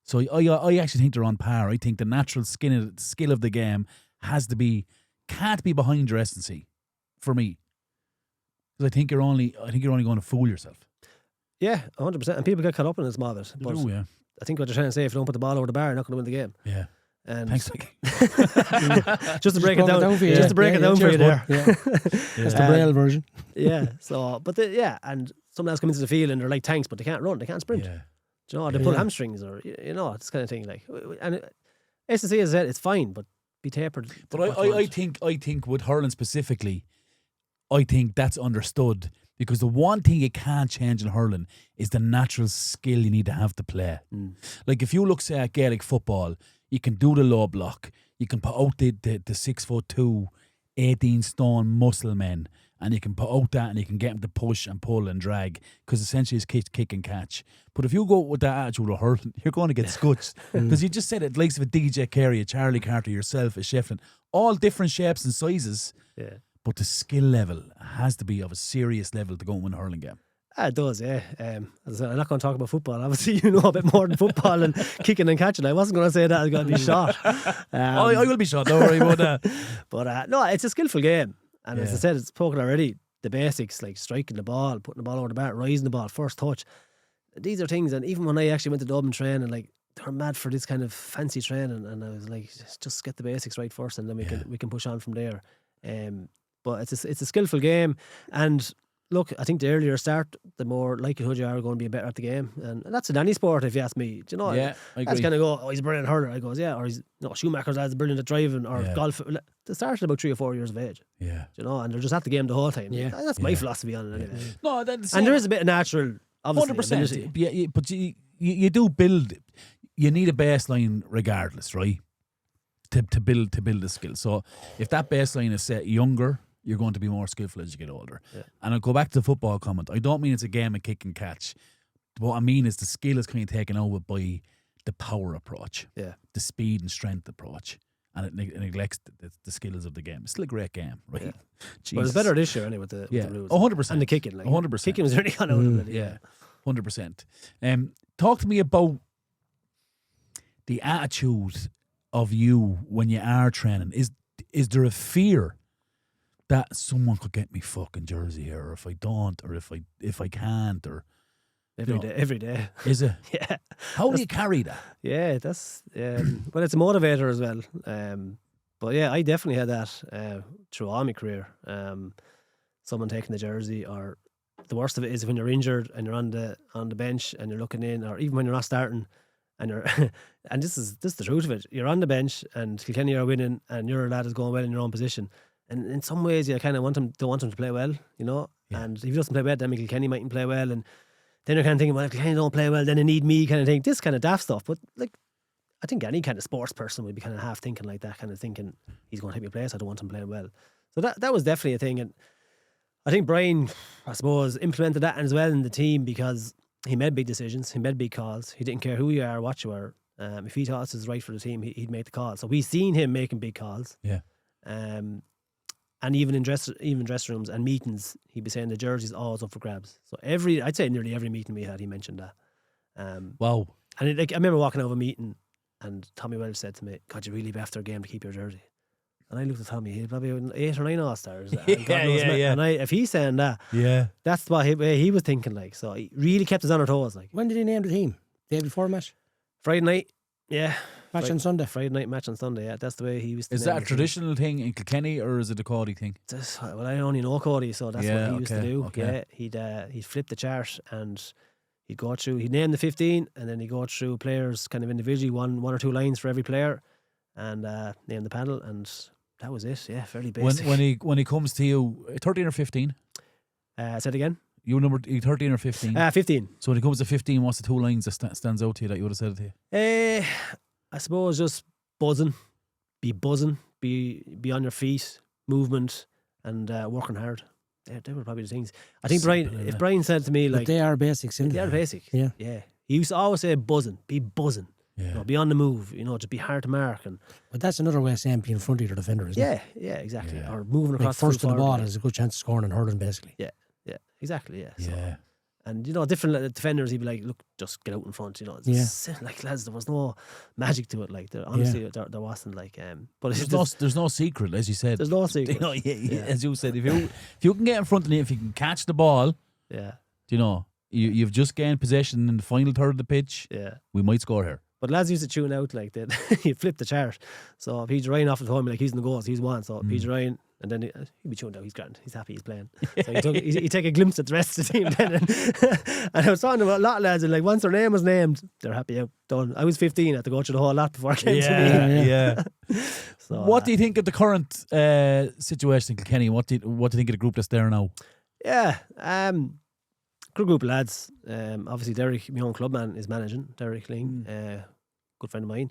So I actually think they're on par. I think the natural skill of the game can't be behind your S&C for me. Because I think you're only going to fool yourself. Yeah, 100%. And people get caught up in it, small bit. They do, yeah. I think what they're trying to say, if you don't put the ball over the bar, you're not going to win the game. Yeah. And thanks, Taggy. just to break it down for you. Just to break it down for you there. That's the Braille version. Yeah. So, but and some lads come into the field and they're like tanks, but they can't run, they can't sprint. Yeah. Do you know, they pull hamstrings or you know, this kind of thing. Like, and S&C has said it's fine, but be tapered. But I think with hurling specifically, I think that's understood, because the one thing you can't change in hurling is the natural skill you need to have to play. Like if you look, say, at Gaelic football, you can do the low block, you can put out the 6'2", 18 stone muscle men, and you can put out that and you can get them to push and pull and drag, because essentially it's kick and catch. But if you go with that attitude of hurling, you're going to get scutched. Because you just said it, likes of a DJ Carey, a Charlie Carter, yourself, a Shefflin, all different shapes and sizes. Yeah. But the skill level has to be of a serious level to go and win a hurling game. It does, yeah. As I said, I'm not going to talk about football. Obviously, you know a bit more than football and kicking and catching. I wasn't going to say that I was going to be shot. I will be shot, don't worry about that. But no, it's a skillful game. And as I said, it's spoken already. The basics, like striking the ball, putting the ball over the bat, rising the ball, first touch. These are things. And even when I actually went to Dublin training, like, they're mad for this kind of fancy training. And I was like, just get the basics right first, and then we can push on from there. But it's a skillful game, and look, I think the earlier start, the more likelihood you are going to be better at the game, and that's in any sport, if you ask me. Do you know? Yeah, I agree. That's kind of go, oh, he's a brilliant hurler. I goes, yeah, or he's Schumacher's lad's brilliant at driving, or golf. They started about 3 or 4 years of age. Yeah, do you know, and they're just at the game the whole time. Yeah, that's my philosophy on it. Anyway. No, and there is a bit of natural, obviously, 100%. Yeah, but you do build. You need a baseline regardless, right? To build the skill. So if that baseline is set younger, you're going to be more skillful as you get older. Yeah. And I'll go back to the football comment. I don't mean it's a game of kick and catch. What I mean is the skill is kind of taken over by the power approach, the speed and strength approach, and it neglects the skills of the game. It's still a great game, right? Yeah. Well, it's better this year anyway with the rules. 100%. And the kicking. Like, 100%. Kicking was really gone out of it. Yeah, 100%. Talk to me about the attitude of you when you are training. Is there a fear that someone could get me fucking jersey here, or if I don't, or if I can't, or every day. Is it? Yeah. How do you carry that? Yeah, that's well, it's a motivator as well. But yeah, I definitely had that through all my career. Someone taking the jersey, or the worst of it is when you're injured and you're on the bench and you're looking in, or even when you're not starting. And you're, and this is the truth of it. You're on the bench and Kilkenny are winning, and your lad is going well in your own position. And in some ways, you kind of don't want him to play well, you know. Yeah. And if he doesn't play well, then Kilkenny mightn't play well. And then you're kind of thinking, well, if Kilkenny don't play well, then they need me, kind of thing. This kind of daft stuff. But like, I think any kind of sports person would be kind of half thinking like that, kind of thinking he's going to take me a place. I don't want him playing well. So that was definitely a thing. And I think Brian, I suppose, implemented that as well in the team, because he made big decisions. He made big calls. He didn't care who you are, what you were. If he thought this was right for the team, he'd make the call. So we've seen him making big calls. Yeah. And even in dress rooms and meetings, he'd be saying the jersey's always up for grabs. So I'd say nearly every meeting we had, he mentioned that. Wow. And I remember walking out of a meeting, and Tommy Welsh said to me, "God, you really be after a game to keep your jersey." And I looked at Tommy, he'd probably have 8 or 9 All-Stars. Yeah. And if he's saying that, that's what he was thinking like. So he really kept us on our toes. Like, when did he name the team? Day before match? Friday night, Match on Sunday. Friday night match on Sunday, yeah. That's the way he used to. Is that a traditional thing in Kilkenny, or is it a Cody thing? Well, I only know Cody, so that's what he used to do. Okay. Yeah, he'd flip the chart, and he'd go through, he'd name the 15, and then he'd go through players kind of individually, one or two lines for every player, and name the panel, and that was it. Yeah, fairly basic. When he comes to you, 13 or 15? Say it again. You number 13 or 15? 15. So when it comes to 15, what's the 2 lines that stands out to you that you would have said it to you? I suppose just buzzing, be on your feet, movement, and working hard. They were probably the things. I think if Brian said to me, like, but they are basics, they are basic. Yeah. He used to always say buzzing, be buzzing. Yeah. You know, be on the move, just be hard to mark. But that's another way of saying being in front of your defender, isn't it? Yeah, exactly. Yeah. Or moving across first to the ball has a good chance of scoring and hurling, basically. Yeah, exactly. Yeah. So, and different defenders, he'd be like, "Look, just get out in front." Like, lads, there was no magic to it. Like, honestly, there wasn't. Like, but there's no secret, as you said. There's no secret. As you said, if you can get in front of him, if you can catch the ball, you've just gained possession in the final third of the pitch. Yeah, we might score here. But lads used to tune out, like, he'd flip the chart. So if PJ Ryan offered home, like, he's in the goals, he's one. So PJ Ryan, And then he'd be tuned out. He's grand. He's happy. He's playing. So he take a glimpse at the rest of the team then. And I was talking to a lot of lads, and like once their name was named, they're happy out. Done. I was 15. I had to go through the whole lot before I came to me. Yeah. So, What do you think of the current situation in Kilkenny? What do you think of the group that's there now? Yeah. Good group of lads. Obviously, Derek, my own clubman, is managing. Derek Ling, good friend of mine.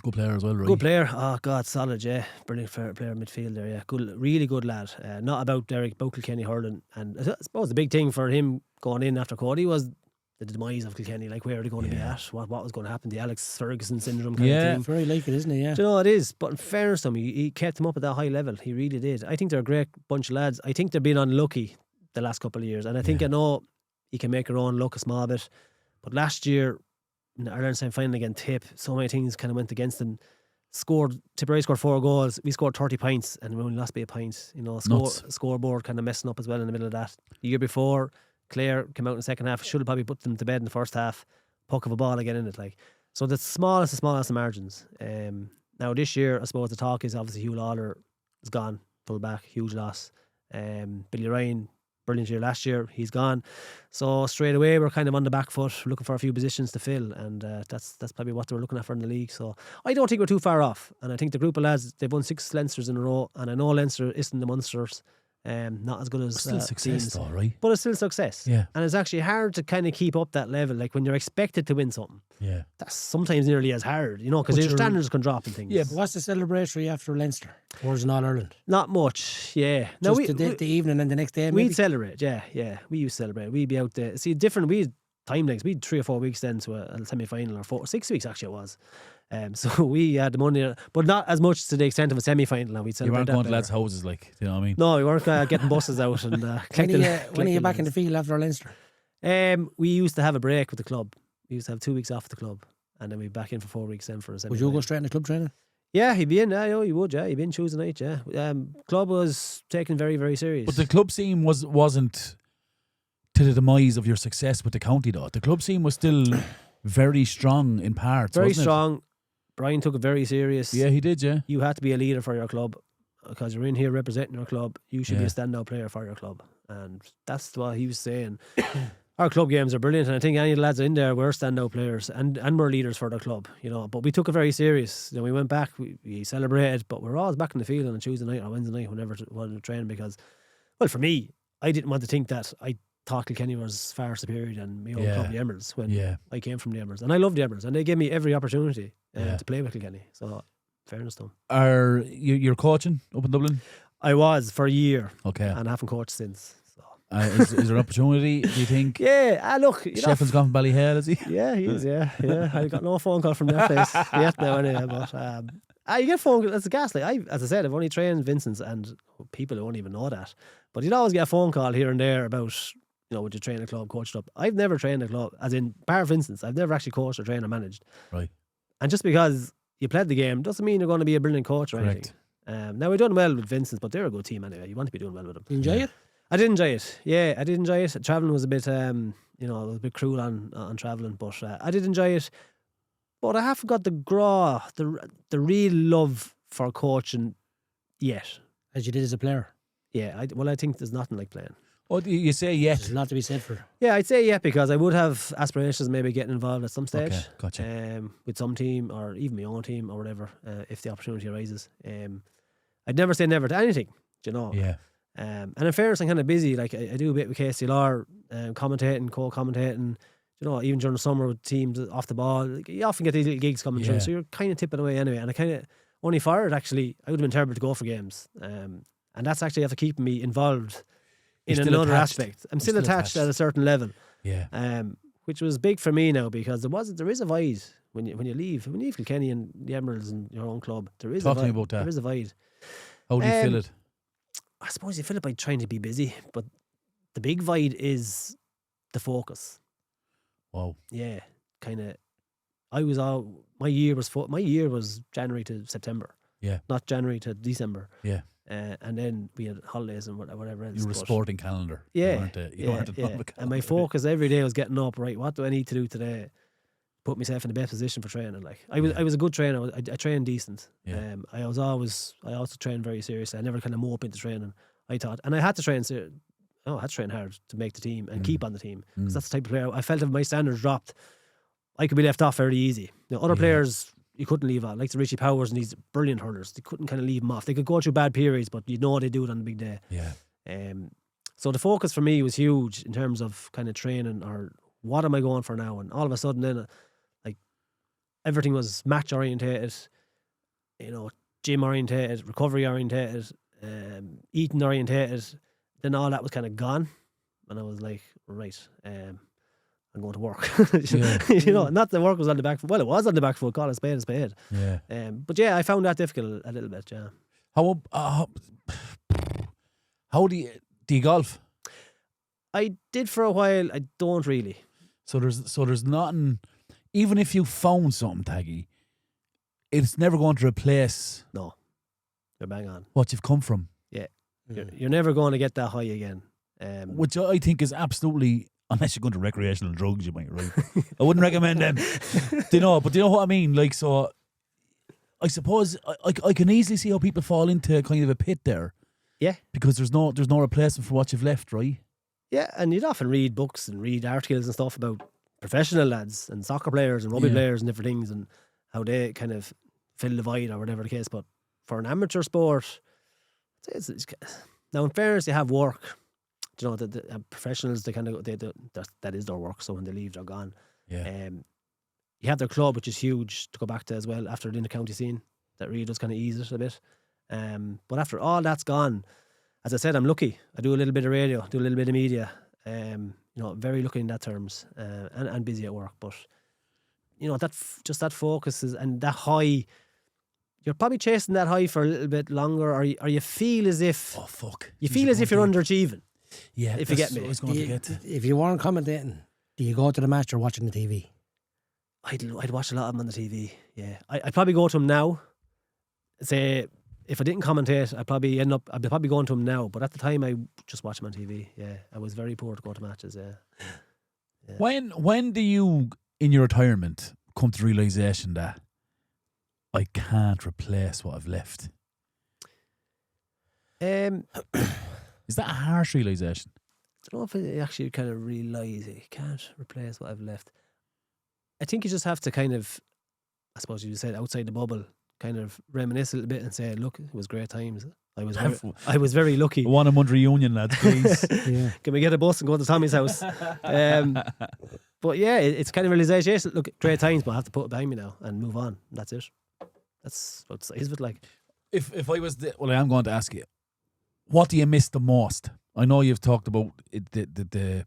Good player as well, right? Good player. Oh God, solid. Yeah, brilliant player midfielder. Yeah, good, really good lad. Not about Derek, about Kilkenny Hurling. And I suppose the big thing for him going in after Cody was the demise of Kilkenny. Like, where are they going to be at? What was going to happen? The Alex Ferguson syndrome kind of thing. Very like it, isn't it? Yeah. Do you know it is? But in fairness to him, he kept them up at that high level. He really did. I think they're a great bunch of lads. I think they've been unlucky the last couple of years, and I think I know he can make her own luck a small bit. But last year, in the Ireland semi-final against Tip, so many things kind of went against them. Tipperary scored 4 goals. We scored 30 points and we only lost by a point. You know, scoreboard kind of messing up as well in the middle of that. The year before, Clare came out in the second half. Should have probably put them to bed in the first half. Puck of a ball again in it. Like, so the smallest of margins. Now this year, I suppose the talk is obviously Hugh Lawler is gone, full back, huge loss. Billy Ryan, brilliant year last year, he's gone. So straight away we're kind of on the back foot, looking for a few positions to fill, and that's probably what we're looking at for in the league. So I don't think we're too far off, and I think the group of lads, they've won 6 Leinsters in a row, and I know Leinster isn't the Munsters, not as good as still success teams, though, right? but it's still success. Yeah. And it's actually hard to kind of keep up that level, like when you're expected to win something. Yeah. That's sometimes nearly as hard, you know, because your standards can drop and things. Yeah, but what's the celebratory after Leinster? Towards an All-Ireland? Not much, yeah. Just the evening and the next day, maybe? We'd celebrate, yeah. We used to celebrate. We'd be out there. See, we had time legs. We had 3 or 4 weeks then to a semi-final, or 6 weeks actually it was. So we had the money, but not as much to the extent of a semi-final. Now we'd celebrate. You weren't going to lads' houses, like, you know what I mean? No, we weren't getting buses out and when are you back in the field after Leinster? We used to have a break with the club. We used to have 2 weeks off the club, and then we'd be back in for 4 weeks then for a semi-final. Would you go straight into club training? Yeah, he'd be in. Yeah, he would. Yeah, he'd be in Tuesday night. Yeah, club was taken very, very serious. But the club scene wasn't to the demise of your success with the county, though. The club scene was still very strong in parts. Very wasn't strong. It? Brian took it very serious. Yeah, he did. Yeah, you had to be a leader for your club because you're in here representing your club. You should be a standout player for your club, and that's what he was saying. Our club games are brilliant, and I think any of the lads in there were standout players and were leaders for the club, you know. But we took it very serious. Then we went back, we celebrated, but we're always back in the field on a Tuesday night or Wednesday night, whenever we wanted to train, because, well, for me, I didn't want to think that I thought Kilkenny was far superior than my own club, the Emeralds, when I came from the Emeralds, and I loved the Emeralds, and they gave me every opportunity to play with Kilkenny. So, fairness to them. Are you're coaching up in Dublin? I was for a year, okay, and I haven't coached since. Is there an opportunity, do you think? Yeah, look, Shefflin's gone from Ballyhale, is he? Yeah, he is, yeah. I got no phone call from that place yet now anyway, but you get phone calls, it's a gaslight. As I said, I've only trained Vincent's, and people won't even know that, but you'd always get a phone call here and there about, you know, would you train a club, coach it up? I've never trained a club, as in bar Vincent's, I've never actually coached or trained or managed. Right. And just because you played the game doesn't mean you're going to be a brilliant coach or anything. Now, we've done well with Vincent's, but they're a good team anyway. You want to be doing well with them. You enjoy it? I did enjoy it. Yeah, I did enjoy it. Travelling was a bit, it was a bit cruel on travelling, but I did enjoy it. But I haven't got the real love for coaching yet. As you did as a player? Yeah, I think there's nothing like playing. Oh, you say yet? There's a lot to be said for it. Yeah, I'd say yeah, because I would have aspirations of maybe getting involved at some stage. Okay, gotcha. With some team or even my own team or whatever, if the opportunity arises. I'd never say never to anything, do you know? Yeah. And in fairness, I'm kind of busy. Like I do a bit with KCLR, commentating, co-commentating. You know, even during the summer with teams off the ball, like, you often get these little gigs coming through. So you're kind of tipping away anyway. And I kind of only fired actually. I would have been terrible to go for games, and that's actually after keeping me involved in another aspect. I'm still attached at a certain level. Yeah. Which was big for me now, because there is a void when you leave Kilkenny and the Emeralds and your own club. There is Talk to me about that. There is a void. How do you feel it? I suppose you feel it by trying to be busy, but the big void is the focus. Wow. Yeah, kind of. My year was January to September. Yeah. Not January to December. Yeah. And then we had holidays and whatever else. You were a sporting calendar. Yeah. You weren't a And my focus every day was getting up, right, what do I need to do today? put myself in the best position for training. Like I was a good trainer. I trained decent. Yeah. I also trained very seriously. I never kind of mope into training. I thought, and I had to train. I had to train hard to make the team and keep on the team, because that's the type of player I felt. If my standards dropped, I could be left off very easy. Other players you couldn't leave on, like the Richie Powers and these brilliant hurlers. They couldn't kind of leave them off. They could go through bad periods, but they do it on the big day. Yeah. So the focus for me was huge in terms of kind of training, or what am I going for now? And all of a sudden then, like, everything was match orientated, gym orientated, recovery orientated, eating orientated. Then all that was kind of gone, and I was like, right, I'm going to work. Not the work was on the back foot. Well, it was on the back foot. Call it spade, spade. Yeah. But yeah, I found that difficult a little bit. Yeah. How do you golf? I did for a while. I don't really. So there's nothing. Even if you found something, Taggy, it's never going to replace. No, you're bang on. What you've come from. Yeah, you're never going to get that high again. Which I think is absolutely, unless you're going to recreational drugs, you might, right? I wouldn't recommend them. But do you know what I mean? Like, so I suppose I can easily see how people fall into kind of a pit there. Yeah, because there's no replacement for what you've left, right? Yeah, and you'd often read books and read articles and stuff about professional lads and soccer players and rugby players and different things, and how they kind of fill the void or whatever the case. But for an amateur sport, it's now in fairness, they have work. The professionals, they kind of that is their work. So when they leave, they're gone. Yeah. You have their club, which is huge to go back to as well after the inter-county scene. That really does kind of ease it a bit. But after all that's gone, as I said, I'm lucky. I do a little bit of radio, do a little bit of media. Very lucky in that terms, and busy at work. But that focus is, and that high. You're probably chasing that high for a little bit longer, or you feel as if you feel as if you're underachieving. Yeah, if you get me. If you weren't commentating, do you go to the match or watching the TV? I'd watch a lot of them on the TV. Yeah, I'd probably go to them now. Say, if I didn't commentate, I'd probably be going to them now. But at the time, I just watch them on TV. Yeah, I was very poor to go to matches. Yeah. When do you, in your retirement, come to the realisation that I can't replace what I've left? Is that a harsh realisation? I don't know if I actually kind of realise it. Can't replace what I've left. I think you just have to kind of, I suppose you said, outside the bubble, kind of reminisce a little bit and say, look, it was great times. I was very lucky. I want a Munster Union, lads, please. Yeah. Can we get a bus and go to Tommy's house? But yeah, it's kind of realisation. Look, great times, but I have to put it behind me now and move on. That's it. That's what the size of it like. If I was, I am going to ask you, what do you miss the most? I know you've talked about the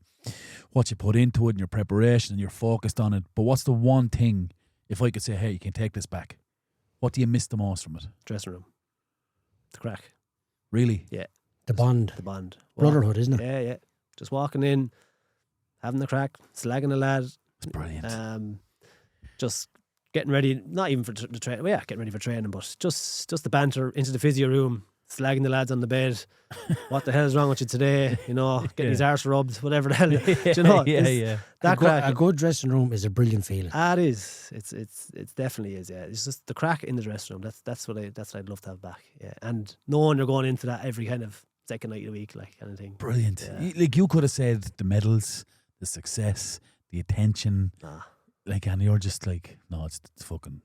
what you put into it and your preparation and you're focused on it, but what's the one thing, if I could say, hey, you can take this back, what do you miss the most from it? Dressing room. The crack. Really? Yeah. The bond. Brotherhood, isn't it? Yeah. Just walking in, having the crack, slagging the lad. It's brilliant. Just getting ready, not even for the training. Well, yeah, getting ready for training, but just the banter into the physio room, slagging the lads on the bed. What the hell is wrong with you today? Getting his arse rubbed, whatever the hell. Yeah. That crack. A good dressing room is a brilliant feeling. It is. It definitely is. Yeah, it's just the crack in the dressing room. That's what I'd love to have back. Yeah, and knowing you're going into that every kind of second night of the week, like kind of thing. Brilliant. Yeah. You could have said the medals, the success, the attention. And you're just like, no, it's fucking.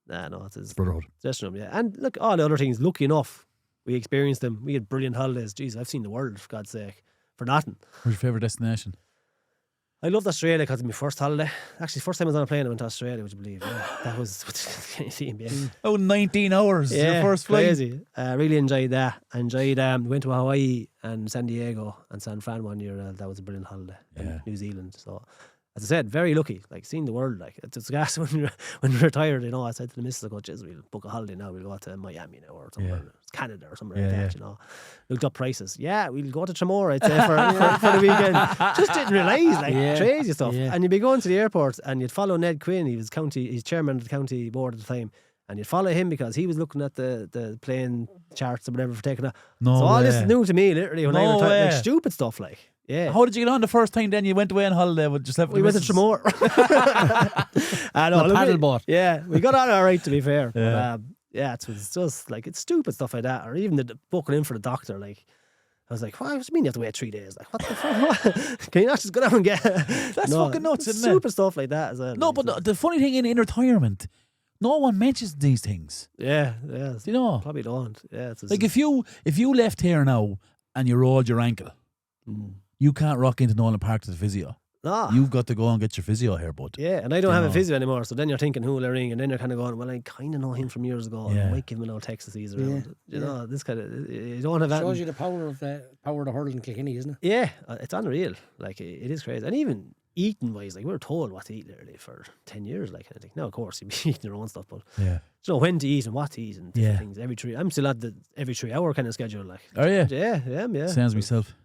No, it's brotherhood. Dressing room. Yeah, and look, all the other things. Lucky enough, we experienced them. We had brilliant holidays. Jeez, I've seen the world, for God's sake, for nothing. Where's your favourite destination? I loved Australia because it was my first holiday. Actually, the first time I was on a plane, I went to Australia, would you believe? Yeah, that was, can you see me? 19 hours, your first flight. Crazy. I really enjoyed that. I went to Hawaii and San Diego and San Fran one year. That was a brilliant holiday. Yeah. New Zealand. So, as I said, very lucky. Like, seeing the world. Like, it's gas when you're retired. I said to the missus, I go, "Jeez, we'll book a holiday now. We'll go to Miami now or somewhere, Canada or somewhere like that." Looked up prices. Yeah, we'll go to Chamorro, I'd say, for the weekend. Just didn't realise, crazy stuff. Yeah. And you'd be going to the airport and you'd follow Ned Quinn. He's chairman of the county board at the time. And you'd follow him because he was looking at the plane charts or whatever for taking that. So all this is new to me, literally, when I retired. Like, stupid stuff, like. Yeah. How did you get on the first time then? You went away on holiday with just left We went to Tremor. I know. Paddle boat. Yeah, we got on all right, to be fair. Yeah. But, it's just like, it's stupid stuff like that. Or even the booking in for the doctor. Like, I was like, what do you mean you have to wait 3 days? Like, what the fuck? Can you not just go down and get That's fucking nuts, isn't it? Stupid stuff like that as well. No, but the funny thing in retirement, no one mentions these things. Yeah. You know? Probably don't. Yeah. It's Like if you left here now and you rolled your ankle, you can't rock into Nolan Park to the physio. Nah. You've got to go and get your physio here, bud. Yeah, and I don't You have know. a physio anymore, so then you're thinking who will I ring, and then you're kind of going, well, I kind of know him from years ago. Yeah. I might give him an old text if he's around. You know, this kind of, you don't have that. Shows you the power of the hurling in Kilkenny, isn't it? Yeah, it's unreal. Like, it is crazy. And even eating wise, like, we were told what to eat literally for 10 years. Like, I think now, of course, you'd be eating your own stuff, but Yeah. you know when to eat and what to eat and different things. I'm still at the every 3 hour kind of schedule. Like, Are you? Yeah. Sounds myself.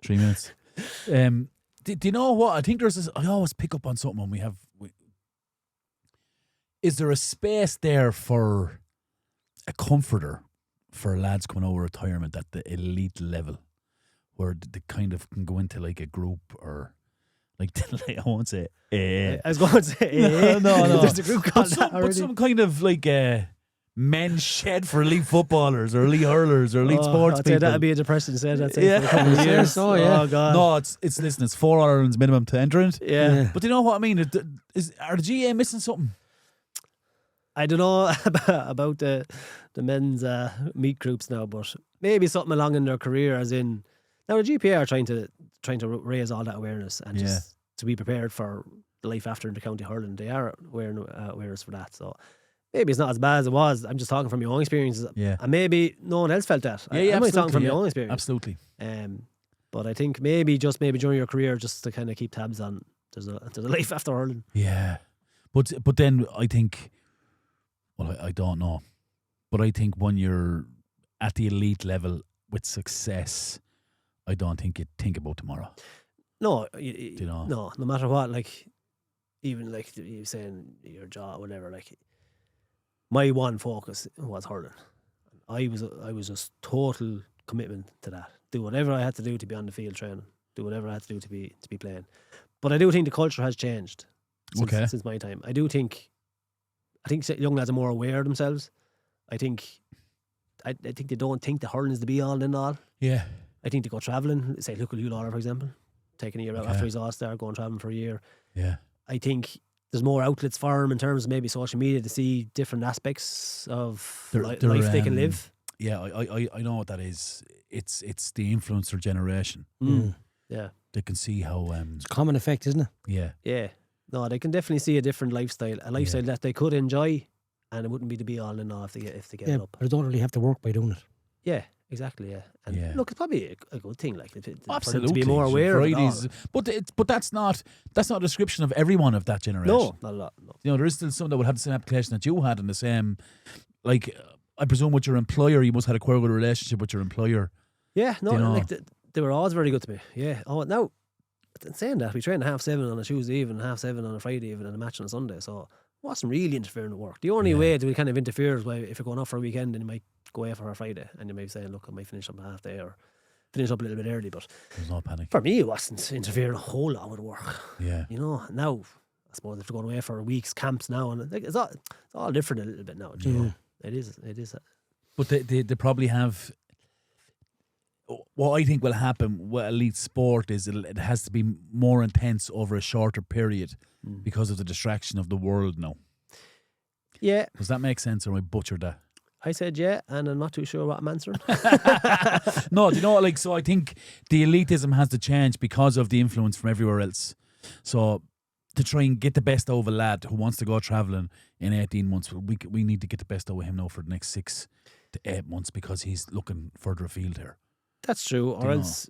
3 minutes. Do you know what? I think there's this, I always pick up on something when is there a space there for a comforter for lads coming over retirement at the elite level where they kind of can go into like a group or like I won't say I was going to say no. There's a group called that but already. some kind of like men's shed for elite footballers or elite hurlers or elite sports I'd say people. that'd be a depressing set. I'd say Yeah. for a couple of years. Oh, yeah. Oh god. No, it's listen. It's 4 Ireland's minimum to enter it. Yeah. But do you know what I mean? Are the GA missing something? I don't know about the men's meet groups now, but maybe something along in their career, as in now the GPA are trying to raise all that awareness and just to be prepared for the life after the county hurling. They are awareness for that. So maybe it's not as bad as it was. I'm just talking from my own experiences. Yeah. And maybe no one else felt that. Yeah, I'm only talking from absolutely, my own experience. Absolutely. But I think maybe during your career, just to kind of keep tabs on there's a life after hurling. Yeah. But then I think, well, I don't know, but I think when you're at the elite level with success, I don't think you think about tomorrow. No, you know? no matter what, like, even like you saying your job, whatever, like, my one focus was hurling. I was just total commitment to that. Do whatever I had to do to be on the field training. Do whatever I had to do to be playing. But I do think the culture has changed since my time. I think young lads are more aware of themselves. I think they don't think the hurling is the be all and end all. Yeah. I think they go travelling, say look at Hugh Lawler, for example, taking a year out after he's All-Star, going travelling for a year. Yeah. I think there's more outlets for him in terms of maybe social media to see different aspects of life they can live. Yeah, I know what that is. It's the influencer generation. Yeah. They can see how It's a common effect, isn't it? yeah. Yeah. No, they can definitely see a different lifestyle, that they could enjoy, and it wouldn't be the be all and all if they get it up. But they don't really have to work by doing it. Yeah, exactly. Yeah, and look, it's probably a good thing, like, for them to be more aware of it all. But that's not a description of everyone of that generation. No, not a lot. No. You know, there is still some that would have the same application that you had, and the same, like, I presume with your employer, you must have had a quite good relationship with your employer. Yeah, no, you know? like they were always very good to me. Yeah. Oh, now, saying that, we trained at 7:30 on a Tuesday evening, 7:30 on a Friday evening, and a match on a Sunday. So it wasn't really interfering with work. The only way that we kind of interfere is if you're going off for a weekend and you might go away for a Friday, and you might be saying, look, I might finish up a half day or finish up a little bit early. But There's no panic. for me, it wasn't interfering a whole lot with work. Yeah. You know, now, I suppose if you're going away for a week's camps now, and like, it's all different a little bit now. You know? It is. But they probably have. What I think will happen with elite sport is it has to be more intense over a shorter period because of the distraction of the world now. Yeah. Does that make sense, or I butchered that? I said yeah, and I'm not too sure what I'm answering. No, do you know what? Like, so I think the elitism has to change because of the influence from everywhere else. So to try and get the best out of a lad who wants to go travelling in 18 months, we need to get the best out of him now for the next 6 to 8 months because he's looking further afield here. That's true, or else...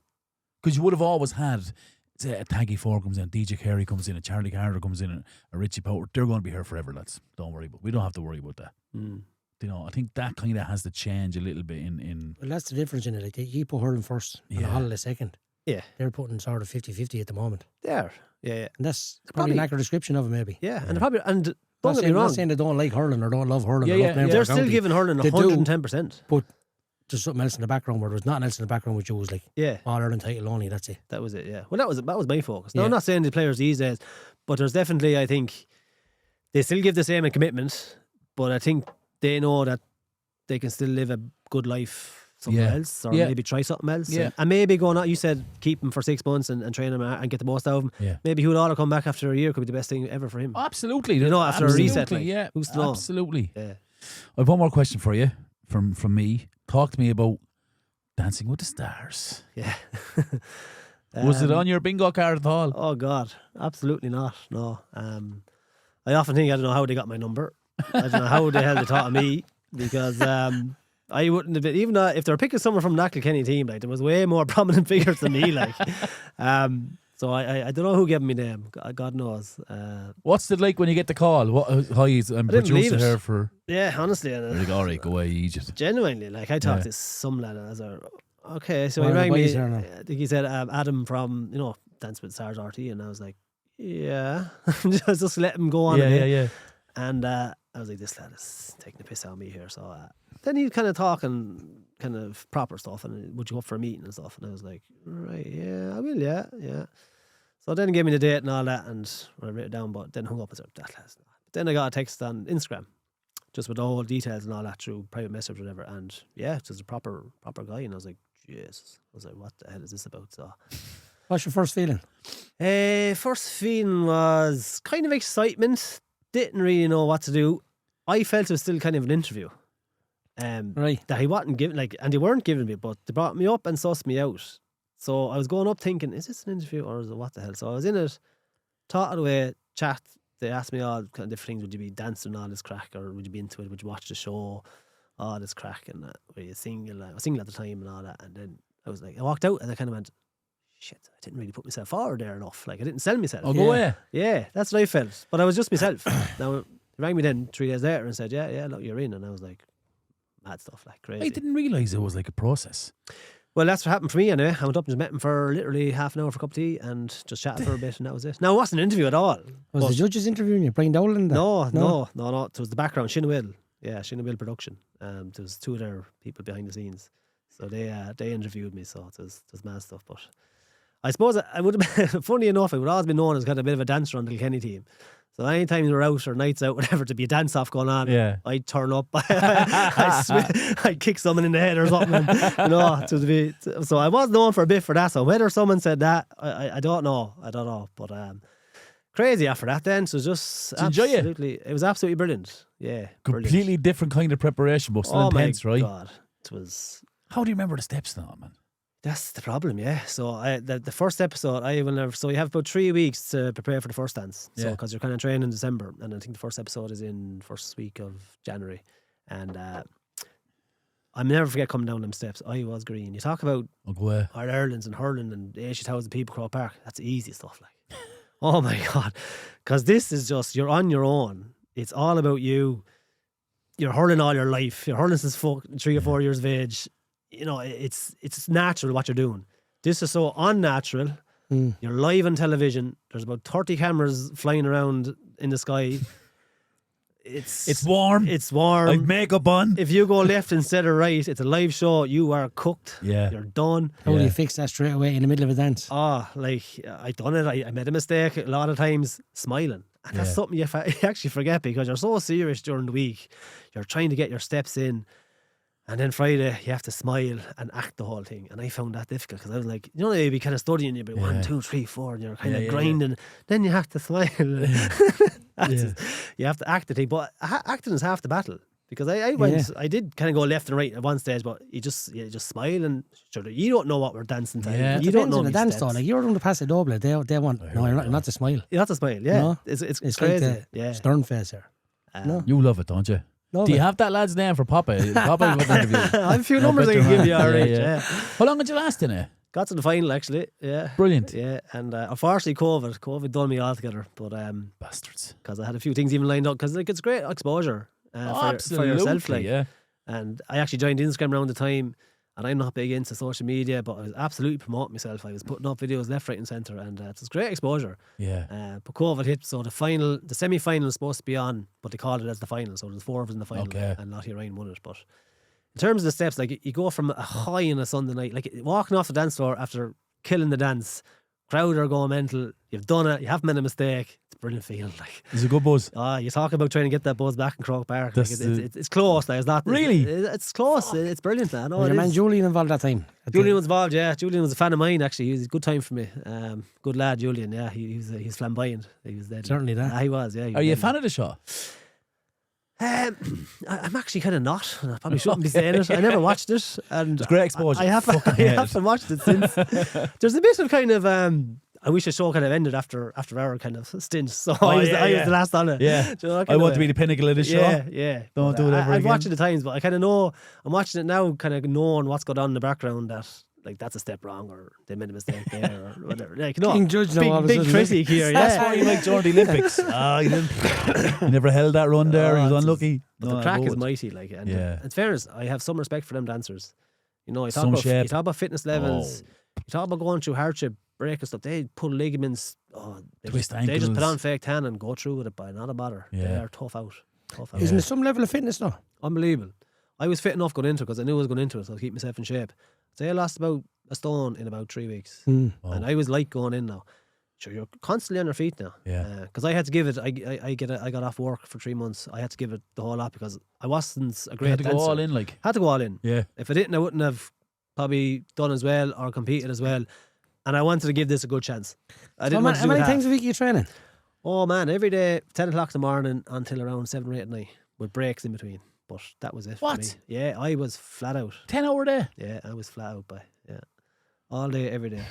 Because you would have always had, say, a Taggy Four comes in, DJ Carey comes in, a Charlie Carter comes in, and a Richie Power. They're going to be here forever, lads. Don't worry about. We don't have to worry about that. You know, I think that kind of has to change a little bit in... Well, that's the difference in it. Like, you put hurling first and a holiday second. Yeah. They're putting sort of 50-50 at the moment. There. Yeah. And that's probably an accurate description of it, maybe. Yeah, and probably... And don't get me I'm wrong. not saying they don't like hurling or don't love hurling. They're still giving hurling 110%. But just something else in the background where there was nothing else in the background, which was like All Ireland title only. That's it. That was it. Yeah. Well, that was my focus. No, I'm not saying the players these days, but there's definitely, I think, they still give the same commitment, but I think they know that they can still live a good life somewhere else, or maybe try something else. Yeah. And maybe going out, you said keep him for 6 months and train him and get the most out of him. Yeah. Maybe Hull come back after a year could be the best thing ever for him. Absolutely. You know, after a reset. Like, yeah. who's to know? Absolutely. Yeah. I have one more question for you from me. Talk to me about Dancing with the Stars. Yeah. Was it on your bingo card at all? Oh God, absolutely not. No. I often think I don't know how they got my number. I don't know how the hell they thought of me, because I wouldn't have been, even if they were picking someone from that Kilkenny team, like there was way more prominent figures than me. Like, so I don't know who gave me name. God knows. What's it like when you get the call? I'm producer here for. Yeah, honestly. Like, all right, go away, Egypt. Genuinely, like I talked to some lad and I was like, okay, so he rang me. I think he said Adam from Dance with Stars RTE, and I was like, yeah, just let him go on. Yeah. And I was like, this lad is taking the piss out of me here. So then he kind of talking kind of proper stuff, and would you go up for a meeting and stuff? And I was like, right, yeah, I will, yeah. So then he gave me the date and all that, and I wrote it down, but then hung up and said, that lad's not. But then I got a text on Instagram, just with all details and all that through private message or whatever, and yeah, just a proper guy, and I was like, Jesus. I was like, what the hell is this about? So, what's your first feeling? First feeling was kind of excitement. Didn't really know what to do. I felt it was still kind of an interview. Right. That he wasn't giving, and they weren't giving me, but they brought me up and sussed me out. So I was going up thinking, is this an interview or is it what the hell? So I was in it, thought of the way, chat. They asked me all kind of different things. Would you be dancing all this crack, or would you be into it? Would you watch the show? All this crack, and were you single? I was single at the time and all that. And then I was like, I walked out and I kind of went, shit, I didn't really put myself forward there enough. Like, I didn't sell myself. Oh, go away. Yeah, that's what I felt. But I was just myself. Now, he rang me then 3 days later and said, yeah, look, you're in. And I was like, mad stuff, like crazy. I didn't realise it was like a process. Well, that's what happened for me anyway. I went up and just met him for literally half an hour for a cup of tea and just chatted for a bit, and that was it. Now, it wasn't an interview at all. Was the judges interviewing you? Brian Dowland? No. It was the background. Shinna Will. Yeah, Shinna Will production. There was 2 other people behind the scenes. So they interviewed me, so it was mad stuff. But I suppose I would have been, funny enough, I would always been known as kind of a bit of a dancer on the Kilkenny team. So anytime you're out or nights out, whatever, to be a dance off going on, I'd turn up, I'd kick someone in the head or something, so I was known for a bit for that. So whether someone said that, I don't know, but crazy after that then. So just absolutely, it was absolutely brilliant. Yeah, completely different kind of preparation, but still intense, right? God, it was. How do you remember the steps now, man? That's the problem, yeah. So the first episode, so you have about 3 weeks to prepare for the first dance. So because you're kind of training in December, and I think the first episode is in first week of January, and I'll never forget coming down them steps. I was green. You talk about our Ireland's and hurling and 80,000 people Crow Park. That's easy stuff, like. Oh my God, because this is just, you're on your own. It's all about you. You're hurling all your life. You're hurling since 3 or 4 years of age. It's natural what you're doing. This is so unnatural. You're live on television. There's about 30 cameras flying around in the sky. It's warm. It's warm. I've makeup on. If you go left instead of right, it's a live show. You are cooked. Yeah. You're done. How do you fix that straight away in the middle of a dance? Like I done it. I made a mistake a lot of times smiling. And that's something you actually forget, because you're so serious during the week. You're trying to get your steps in. And then Friday, you have to smile and act the whole thing. And I found that difficult, because I was like, you'd be kind of studying, you'd be 1, 2, 3, 4, and you're kind of grinding. Yeah. Then you have to smile. You have to act the thing. But acting is half the battle. Because I did kind of go left and right at one stage, but you just smile, and sure, you don't know what we're dancing to. Yeah. You don't know the dance though. Like, you're going to pass a double. They want you're not to smile. You have to smile. Yeah, no? It's crazy. Like the stern face here. No. You love it, don't you? Do you have that lad's name for Papa? Papa would interview. I have a few numbers I can give you already. Yeah. How long did you last in it? Got to the final, actually. Yeah. Brilliant. Yeah, and unfortunately COVID done me altogether. But bastards. Because I had a few things even lined up. Because it's great exposure for yourself. Like. Yeah. And I actually joined Instagram around the time. And I'm not big into social media, but I was absolutely promoting myself. I was putting up videos left, right and centre, and it's great exposure. Yeah. But COVID hit, so the semi-final is supposed to be on, but they called it as the final. So there's 4 of us in the final, and Lottie Ryan won it. But in terms of the steps, like you go from a high on a Sunday night, like walking off the dance floor after killing the dance, crowd are going mental. You've done it. You haven't made a mistake. It's a brilliant feeling. Like It's a good buzz. you talk about trying to get that buzz back in Croke Park. Like, it's close. Like, it's not Really? It's close. It's brilliant. Man. Was your man Julian involved that time? Julian was involved. Yeah, Julian was a fan of mine. Actually, he was a good time for me. Good lad, Julian. Yeah, he was flamboyant. He was dead. Certainly that. He was. Yeah. Are you a fan of the show? I'm actually kind of not, and I probably shouldn't be saying it. I never watched it, and It's great exposure. I haven't watched it since. There's a bit of kind of I wish the show kind of ended after our kind of stint. So I was the last on it. Yeah. Do you know, I want to be the pinnacle of the show. Yeah. Don't do it ever I've again. watched it at times, but I kind of know. I'm watching it now, kind of knowing what's going on in the background. That like that's a step wrong, or they made a mistake there, or whatever. Like, no, King Judge now all of a big sudden, critic here. That's Yeah. why you like during the Olympics. He never held that run there. He was unlucky. But the crack is mighty. Like, and in fairness, I have some respect for them dancers. You know, you talk about fitness levels. You talk about going through hardship, breaking stuff. They pull ligaments. Twist ankles. They just put on fake tan and go through with it. By not a bother. Yeah. They are tough out. Isn't there some level of fitness though? Unbelievable. I was fit enough going into it because I knew I was going into it, so I keep myself in shape. So I lost about a stone in about 3 weeks, and I was light going in now. Sure, you're constantly on your feet now. Yeah. Because I had to give it. I got off work for 3 months. I had to give it the whole lot because I wasn't a great Had to dancer. go all in, like. Had to go all in. Yeah. If I didn't, I wouldn't have probably done as well or competed as well. And I wanted to give this a good chance. I didn't want to How do many half. times a week are you training? Oh man, every day, 10 o'clock in the morning until around 7 or 8 at night, with breaks in between. But that was it What? for me. Yeah, I was flat out. 10 hour day. Yeah, I was flat out all day, every day.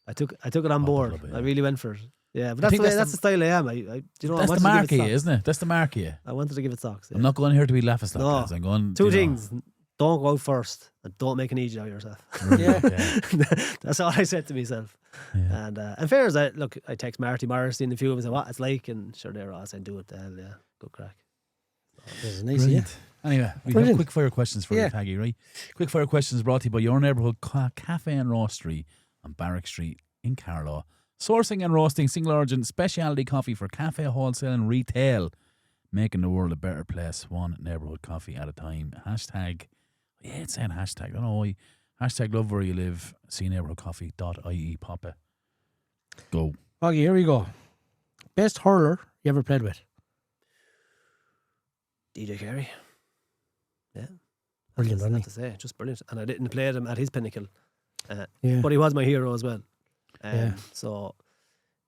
I took it on board. love it, I really went for it. Yeah, but I think that's the style I am. I you know, That's I the wanted mark to of give you, it isn't it? That's the mark of you. I wanted to give it socks. Yeah. I'm not going here to be laughing stock. No. Lads. I'm going. Two you know, things. Don't go out first and don't make an idiot out of yourself. Yeah. That's all I said to myself. Yeah. And in fairness, I text Marty Morrissey and a few of them and say what it's like, and sure they're all saying do it. Yeah, good crack. It's nice, yeah. Brilliant. Anyway, we have Brilliant. quick fire questions for you, Taggy, right? Quick fire questions brought to you by your neighbourhood cafe and roastery on Barrack Street in Carlow. Sourcing and roasting single origin specialty coffee for cafe, wholesale and retail. Making the world a better place, one neighbourhood coffee at a time. Hashtag, it's saying hashtag, I don't know why. Hashtag love where you live, see neighbourhoodcoffee.ie, Papa. Go. Okay, here we go. Best hurler you ever played with? DJ Carey. Yeah. Brilliant, wasn't he? To say, just brilliant. And I didn't play him at his pinnacle. Yeah. But he was my hero as well. Yeah. So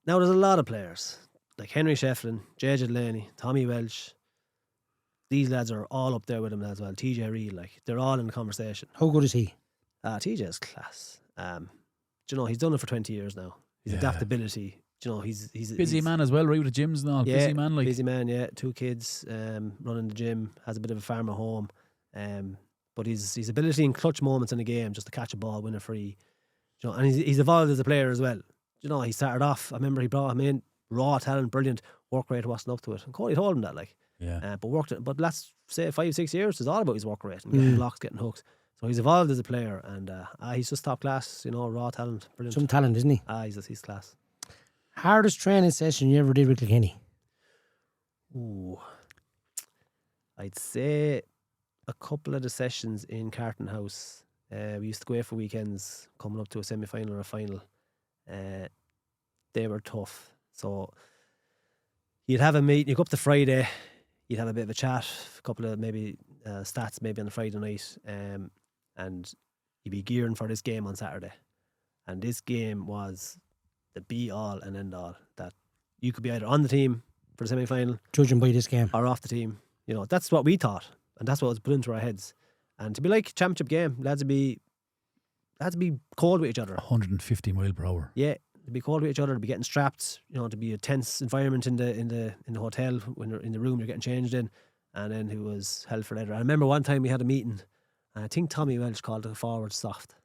now there's a lot of players like Henry Shefflin, JJ Delaney, Tommy Welch. These lads are all up there with him as well. TJ Reid, like they're all in the conversation. How good is he? TJ is class. Do you know, he's done it for 20 years now. His adaptability. Do you know, he's Busy man as well, right, with the gyms and all. Yeah, busy man, like. busy man, yeah. 2 kids, running the gym, has a bit of a farm at home. But his ability in clutch moments in the game, just to catch a ball, win a free. You know, and he's evolved as a player as well. You know, he started off, I remember he brought him in, raw talent, brilliant, work rate wasn't up to it. And Cody told him that, like. Yeah. But let's say 5-6 years is all about his work rate and getting blocks, getting hooks. So he's evolved as a player, and he's just top class, you know, raw talent, brilliant. Some talent, isn't he? He's class. Hardest training session you ever did with Kilkenny? Ooh. I'd say a couple of the sessions in Carton House. We used to go away for weekends, coming up to a semi-final or a final. They were tough. So you'd have a meet, you go up to Friday, you'd have a bit of a chat, a couple of maybe stats maybe on the Friday night, and you'd be gearing for this game on Saturday. And this game was the be-all and end-all, that you could be either on the team for the semi-final Judging by this game. or off the team. You know, that's what we thought, and that's what was put into our heads. And to be like a championship game, lads would be cold with each other. 150 mile per hour. Yeah, to be cold with each other, to be getting strapped, you know, to be a tense environment in the hotel when you're in the room you're getting changed in, and then it was hell for leather. I remember one time we had a meeting, and I think Tommy Welch called the forward soft.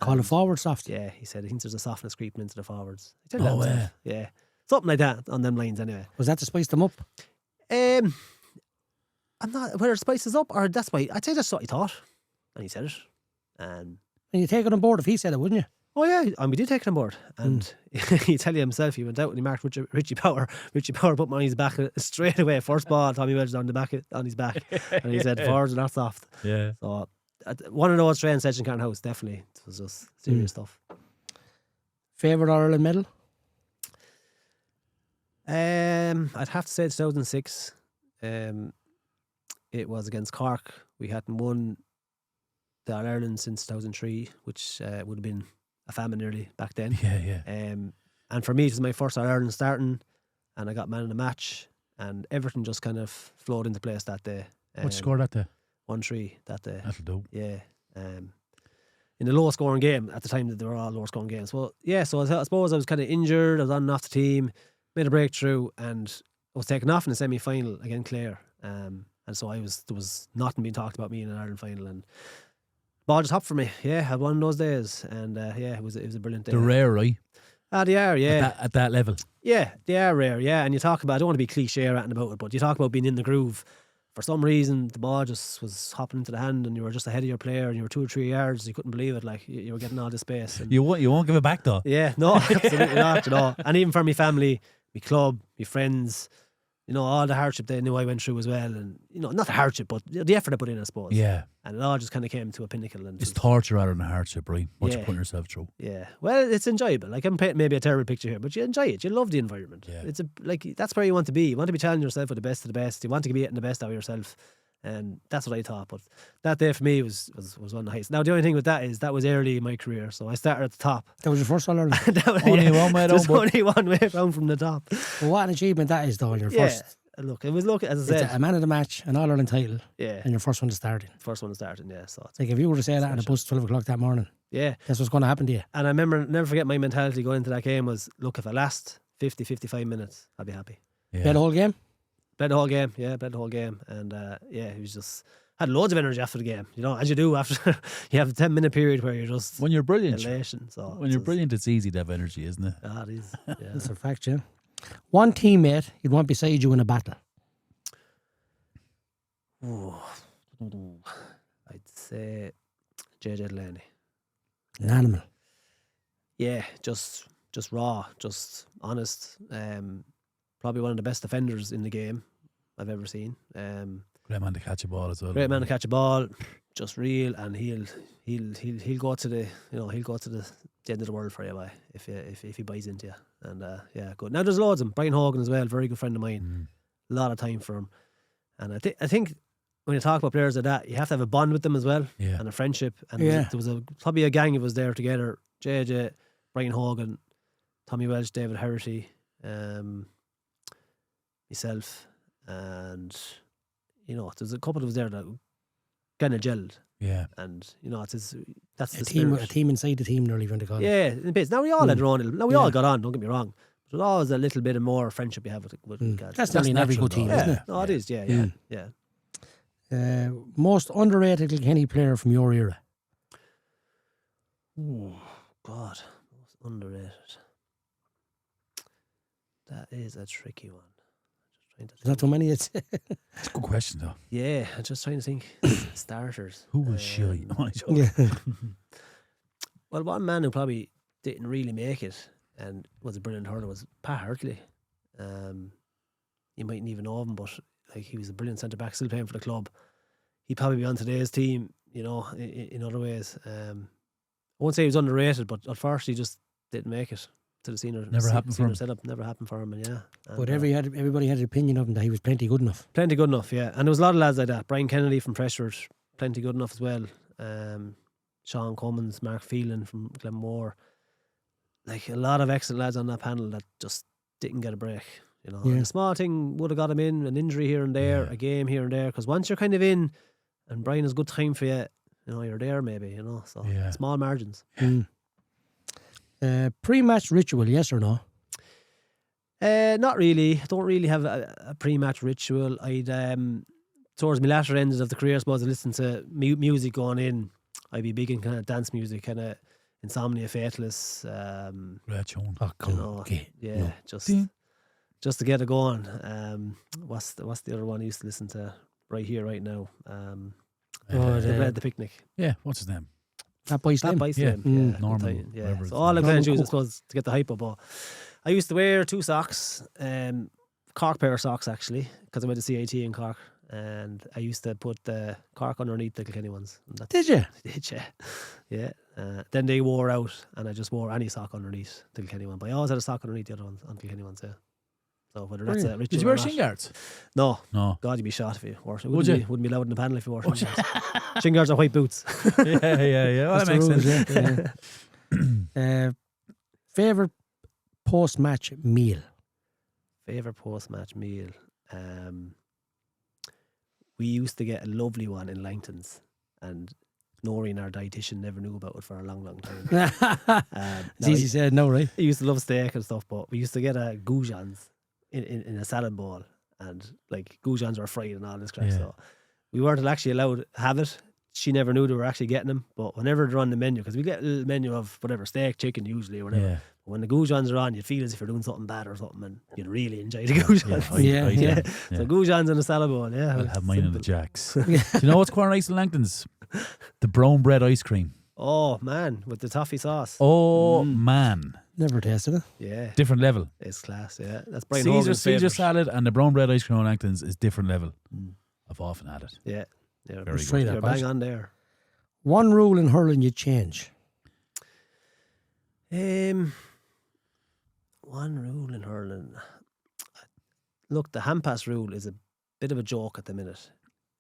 Call it forward soft. Yeah, he said he thinks there's a softness creeping into the forwards. He said No that way. himself. Yeah, something like that on them lines anyway. Was that to spice them up? I'm not whether it spices up or that's why I'd say that's what he thought, and he said it. And you take it on board if he said it, wouldn't you? Oh yeah, and we did take it on board. And he tell you himself, he went out and he marked Richie Power. Richie Power put him on his back straight away. First ball, Tommy Welch on his back, and he said, "Forwards are not soft." Yeah. So one of those training sessions in Carton House, definitely. It was just serious stuff. Favourite Ireland medal? I'd have to say 2006. It was against Cork. We hadn't won the All-Ireland since 2003, which would have been a famine nearly back then. Yeah. And for me, it was my first All-Ireland starting, and I got man of the match, and everything just kind of flowed into place that day. What score that day? 1-3 that day. That'll do. Yeah. In a low scoring game at the time, that they were all low scoring games. Well, yeah, so I suppose I was kind of injured. I was on and off the team, made a breakthrough, and I was taken off in the semi final against Clare. And so there was nothing being talked about me in an Ireland final, and ball just hopped for me. Yeah, I had one of those days, and it was a brilliant day. They're rare, right? They are, yeah. At that level. Yeah, they are rare, yeah. And you talk about, I don't want to be cliche or anything about it, but you talk about being in the groove. For some reason, the ball just was hopping into the hand, and you were just ahead of your player, and you were 2 or 3 yards. You couldn't believe it, like you were getting all this space. And You won't give it back though. yeah, no, absolutely not at all. And even for my family, my club, my friends, all the hardship they knew I went through as well, and not the hardship, but the effort I put in, I suppose. Yeah. And it all just kind of came to a pinnacle. And It's torture rather than hardship, right? What you're putting yourself through. Yeah, well, it's enjoyable. Like, I'm painting maybe a terrible picture here, but you enjoy it. You love the environment. Yeah. It's that's where you want to be. You want to be challenging yourself with the best of the best. You want to be getting the best out of yourself, and that's what I thought. But that day for me was one of the highest. Now the only thing with that is that was early in my career, so I started at the top. That was your first All-Ireland? Only one way down. There's only one way down from the top. Well, what an achievement that is, though, in your first. Look, it was as I It's said, a man of the match, an All-Ireland title, yeah, and your first one to start in. first one starting. Yeah, so it's Like, if you were to say that on a bus at 12 o'clock that morning, yeah. that's what's going to happen to you. And I remember, never forget my mentality going into that game was, look, if I last 50, 55 minutes, I'll be happy. Yeah. Play the whole game? Played the whole game, played the whole game. And he was just, had loads of energy after the game, as you do after, you have a 10-minute period where you're just When you're brilliant. elation. So When you're brilliant, it's easy to have energy, isn't it? It is, yeah. That's a fact, yeah. One teammate you'd want beside you in a battle? Ooh. I'd say JJ Delaney. An animal. Yeah, just raw, just honest. Probably one of the best defenders in the game I've ever seen. Great man to catch a ball as well. Great man to catch a ball, just real, and he'll go to the the end of the world for you, if he buys into you. And good. Now there's loads of them. Brian Hogan as well, very good friend of mine. A lot of time for him, and I think when you talk about players like that, you have to have a bond with them as well, and a friendship. And there was probably a gang of us there together: JJ, Brian Hogan, Tommy Welch, David Herity, myself, and there's a couple of us there that kind of gelled. Yeah. And that's the team, spirit. a team inside the team, nearly going to call it. Yeah, in bits. Now we all had their own. Now we all got on. Don't get me wrong. But there's always a little bit of more friendship you have with guys. That's nearly in every good team, isn't it? No, it is. Yeah. Most underrated Kilkenny player from your era? Oh God, most underrated. That is a tricky one. There's not too many. It's a good question, though. Yeah, I'm just trying to think. Starters. Who was shy? Well, one man who probably didn't really make it and was a brilliant hurler was Pat Hartley. You mightn't even know him, but he was a brilliant centre back, still playing for the club. He'd probably be on today's team, in other ways. I won't say he was underrated, but unfortunately, he just didn't make it to the senior. Never happened for him. Setup. Never happened for him, and But everybody had an opinion of him that he was plenty good enough. Plenty good enough, yeah. And there was a lot of lads like that. Brian Kennedy from Prestwood, plenty good enough as well. Sean Cummins, Mark Phelan from Glenmore. A lot of excellent lads on that panel that just didn't get a break. And a small thing would have got him in, an injury here and there, a game here and there. Because once you're kind of in, and Brian is good time for you, you're there maybe, So small margins. Pre-match ritual, yes or no? Not really. I don't really have a pre-match ritual. I'd towards my latter ends of the career, I suppose, I listen to music going in. I'd be big in kind of dance music, kind of Insomnia, Faithless. Great tune. Oh, come on. Just to get it going. What's the other one I used to listen to right here, right now? The Picnic. Yeah, what's his name? That by Slim. That by Slim. Yeah. Yeah. Normal, Yeah. whatever So it's all I'm Normal going to use, I Coke. suppose, to get the hype up. But I used to wear 2 socks, Cork pair of socks actually, because I went to CAT in Cork, and I used to put the Cork underneath the Kilkenny ones. And that's Did you? Did you? Yeah. Then they wore out, and I just wore any sock underneath the Kilkenny one. But I always had a sock underneath the other ones, on Kilkenny ones. Yeah. So whether that's a ritual Did you wear or not- shin guards? No. No. God, you'd be shot if you wore it. Would you? Wouldn't be allowed in the panel if you wore shin guards. Shin guards are white boots. yeah. Well, that makes sense. Yeah. Favorite post-match meal? Favorite post-match meal. We used to get a lovely one in Langton's, and Noreen, our dietitian, never knew about it for a long, long time. It's easy said, no, right? He used to love steak and stuff, but we used to get a goujons in a salad bowl, and like goujons were fried and all this crap. Yeah. So we weren't actually allowed to have it. She never knew they were actually getting them, but whenever they're on the menu, because we get a little menu of whatever, steak, chicken usually, or whatever. Yeah. When the goujons are on, you feel as if you're doing something bad or something, and you'd really enjoy the goujons. Yeah. Yeah. So goujons in a salad bowl, yeah. I'll have mine in the simple. Jacks. Do you know what's quite nice in Langton's? The brown bread ice cream. Oh man, with the toffee sauce. Oh man, Never tasted it. Yeah, different level. it's class. Yeah, that's Brian Caesar Hogan's favourite. salad and the brown bread ice cream on Langton's is different level. I've often had it. Yeah, Very Let's good. try that, You're boys. bang on there. One rule in hurling you change. One rule in hurling. Look, the hand pass rule is a bit of a joke at the minute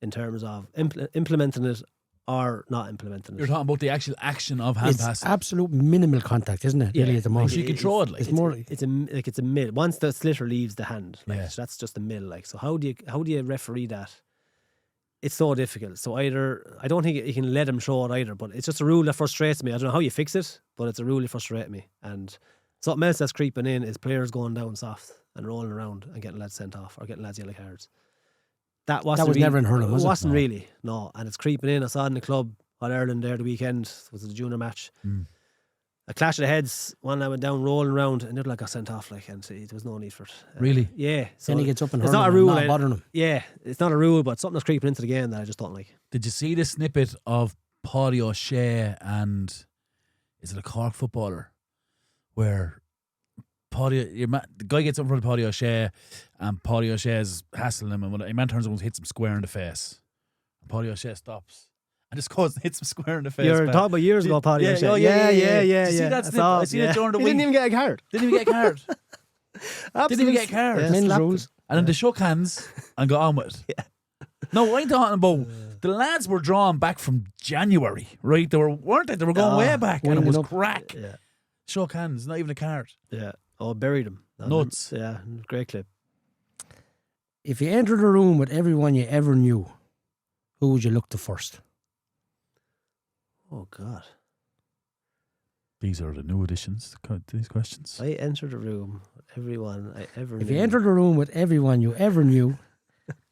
in terms of implementing it or not implementing it. You're talking about the actual action of hand It's passing. absolute minimal contact, isn't it? Yeah. Really, at the Oh, moment. so you can throw it like. It's more. It's a mill. Once the slitter leaves the hand, like, Yeah. so that's just a mill. Like, so how do you referee that? It's so difficult. So either I don't think you can let him throw it either, but it's just a rule that frustrates me. I don't know how you fix it, but it's a rule that frustrates me. And something else that's creeping in is players going down soft and rolling around and getting lads sent off or getting lads yellow cards. That was never in hurling, was it? wasn't No. really, no. And it's creeping in. I saw it in the club on Ireland there the weekend. It was a junior match. A clash of the heads. One I went down rolling around, and the other got sent off. Like, and there was no need for it. Really? Yeah. So Then he gets up and it's hurling not a and rule. not bothering him. Yeah, it's not a rule, but something that's creeping into the game that I just don't like. Did you see the snippet of Podge O'Shea and is it a Cork footballer where the guy gets up in front of Podge O'Shea and Podge O'Shea's hassling him, and when a man turns around and hits him square in the face, and Podge O'Shea stops and just goes and hits him square in the face. You're man. talking about years ago, Paddy. Yeah, O'Shea. oh, yeah. yeah. Did you see that I snip? I seen it during the He week. didn't even get a card. Didn't even get a card. Didn't even get a card. Yeah, Men's slapped rules. him. And then they shook hands and got on with it. No, I'm talking about the lads were drawn back from January, right? They weren't they? They were going way back, and it winding was up. crack. Yeah, Shook hands, not even a card. yeah. Oh, buried him. Nuts. Yeah, great clip. If you entered a room with everyone you ever knew, who would you look to first? Oh God. These are the new additions to these questions. I entered a room with everyone I ever If knew. you entered a room with everyone you ever knew,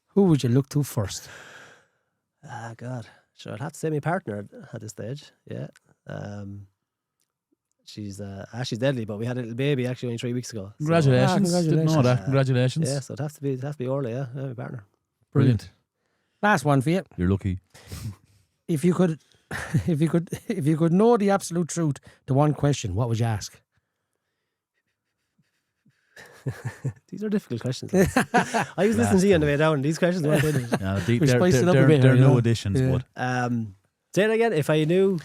who would you look to first? Ah, God. Sure, I'd have to say my partner at this stage. Yeah. She's deadly, but we had a little baby actually only 3 weeks ago. So, Congratulations. Didn't know that. Yeah. Congratulations. yeah, so it'd have to be Orla, yeah, my partner. Brilliant. Last one for you. You're lucky. If you could, if you could know the absolute truth to one question, what would you ask? These are difficult questions. I was listening to you on the way down. These questions weren't in it. Yeah, We're spicing up a bit they're here, you new know. additions, Yeah. but Say it again. If I knew,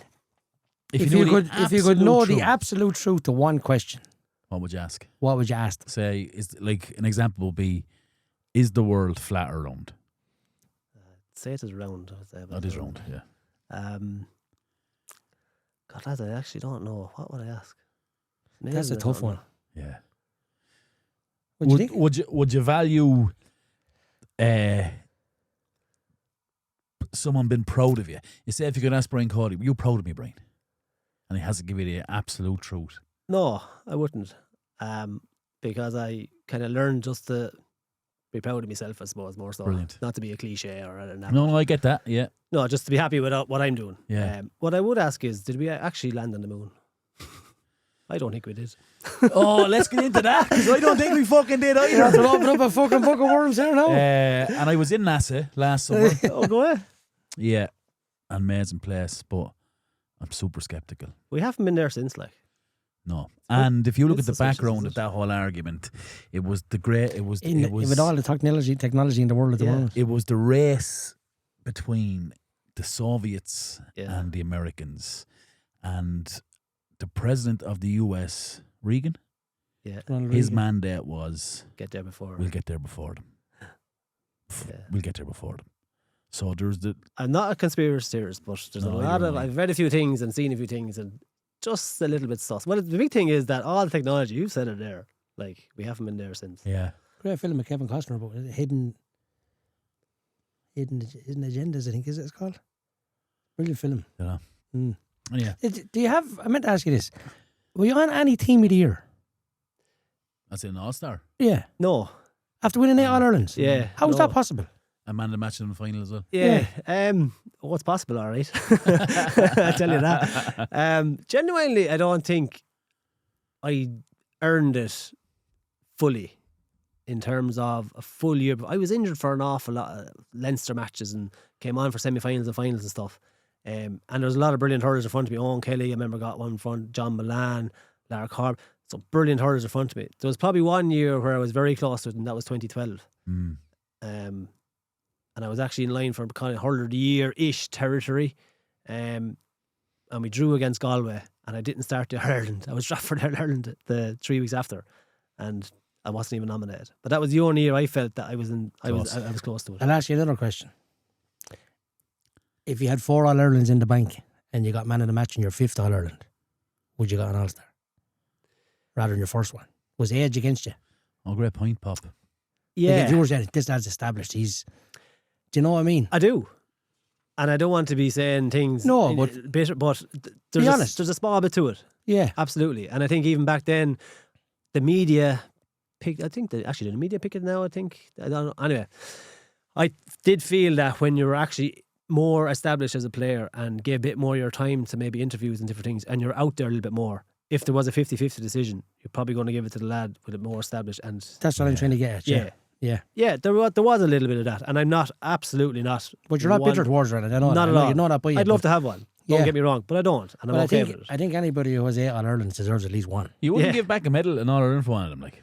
If knew you the could know absolute the truth, absolute truth to one question, what would you ask? what would you ask? Say, is like an example would be, is the world flat or round? say it is round. I would say, but That is round, yeah. God, lads, I actually don't know. What would I ask? That's a Maybe I tough don't one. know. Yeah. What do you think? Would you value someone being proud of you? You say if you could ask Brian Cody, were you proud of me, Brian? And he has to give you the absolute truth. No, I wouldn't. Because I kind of learned just to be proud of myself, I suppose, more so. Brilliant. Not to be a cliche or anything. No, I get that. Yeah. No, just to be happy with what I'm doing. Yeah. What I would ask is, did we actually land on the moon? I don't think we did. Oh, let's get into that because I don't think we fucking did either. That's open up a fucking book of worms here now. And I was in NASA last summer. Oh, go ahead. Yeah, amazing place, but I'm super skeptical. We haven't been there since, like. No. And if you look at the it's suspicious, background isn't of that whole argument, it was the great, it was with all the technology in the world at the moment. it was the race between the Soviets Yeah. and the Americans, and the president of the US, Reagan, Yeah. his mandate was, Get there before. we'll get there before them. Yeah. We'll get there before them. So there's the, I'm not a conspiracy theorist, but there's a No, lot you're of. right. I've read a few things and seen a few things, and just a little bit sus. Well, the big thing is that all the technology, you've said it there. Like, we haven't been there since. yeah. Great film with Kevin Costner about hidden agendas, I think is it's called. Brilliant film. Yeah. Mm. Yeah. Do you have? I meant to ask you this. Were you on any team of the year? That's an all-star. Yeah. No. After winning 8 All Irelands. Yeah. How was no. that possible? A man of the match in the final as well. Yeah. What's possible, all right. I tell you that. Genuinely, I don't think I earned it fully in terms of a full year. I was injured for an awful lot of Leinster matches and came on for semi-finals and finals and stuff. And there was a lot of brilliant hurlers in front of me. Owen Kelly, I remember, got one in front. John Milan, Lara Corb. So brilliant hurlers in front of me. There was probably one year where I was very close to it, and that was 2012. And I was actually in line for kind of hurler of the year-ish territory. And we drew against Galway, and I didn't start the Ireland. I was dropped for Ireland the 3 weeks after, and I wasn't even nominated. But that was the only year I felt that I was in. I was close to it. I'll ask you another question. If you had 4 All Irelands in the bank and you got man of the match in your 5th All Ireland, would you got an All Star rather than your first one? Was age against you? Oh, great point, Pop. Yeah, Like if you were saying this lad's established, he's. Do you know what I mean? I do. And I don't want to be saying things. No, but bitter, but be honest. There's a small bit to it. Yeah. Absolutely. And I think even back then, the media picked. I think the media pick it now. I think I don't know. Anyway, I did feel that when you were actually more established as a player and gave a bit more of your time to maybe interviews and different things, and you're out there a little bit more, if there was a 50-50 decision, you're probably going to give it to the lad with it more established. And That's what I'm trying to get at. Yeah. there was a little bit of that, and I'm not absolutely not. But you're not bitter towards it. I know Not that. at all. You know that by you. I'd love to have one. Don't get me wrong, but I don't, and I'm But okay with it. I think anybody who has 8 All Irelands deserves at least one. You wouldn't Yeah. give back a medal and all Ireland for one of them, like.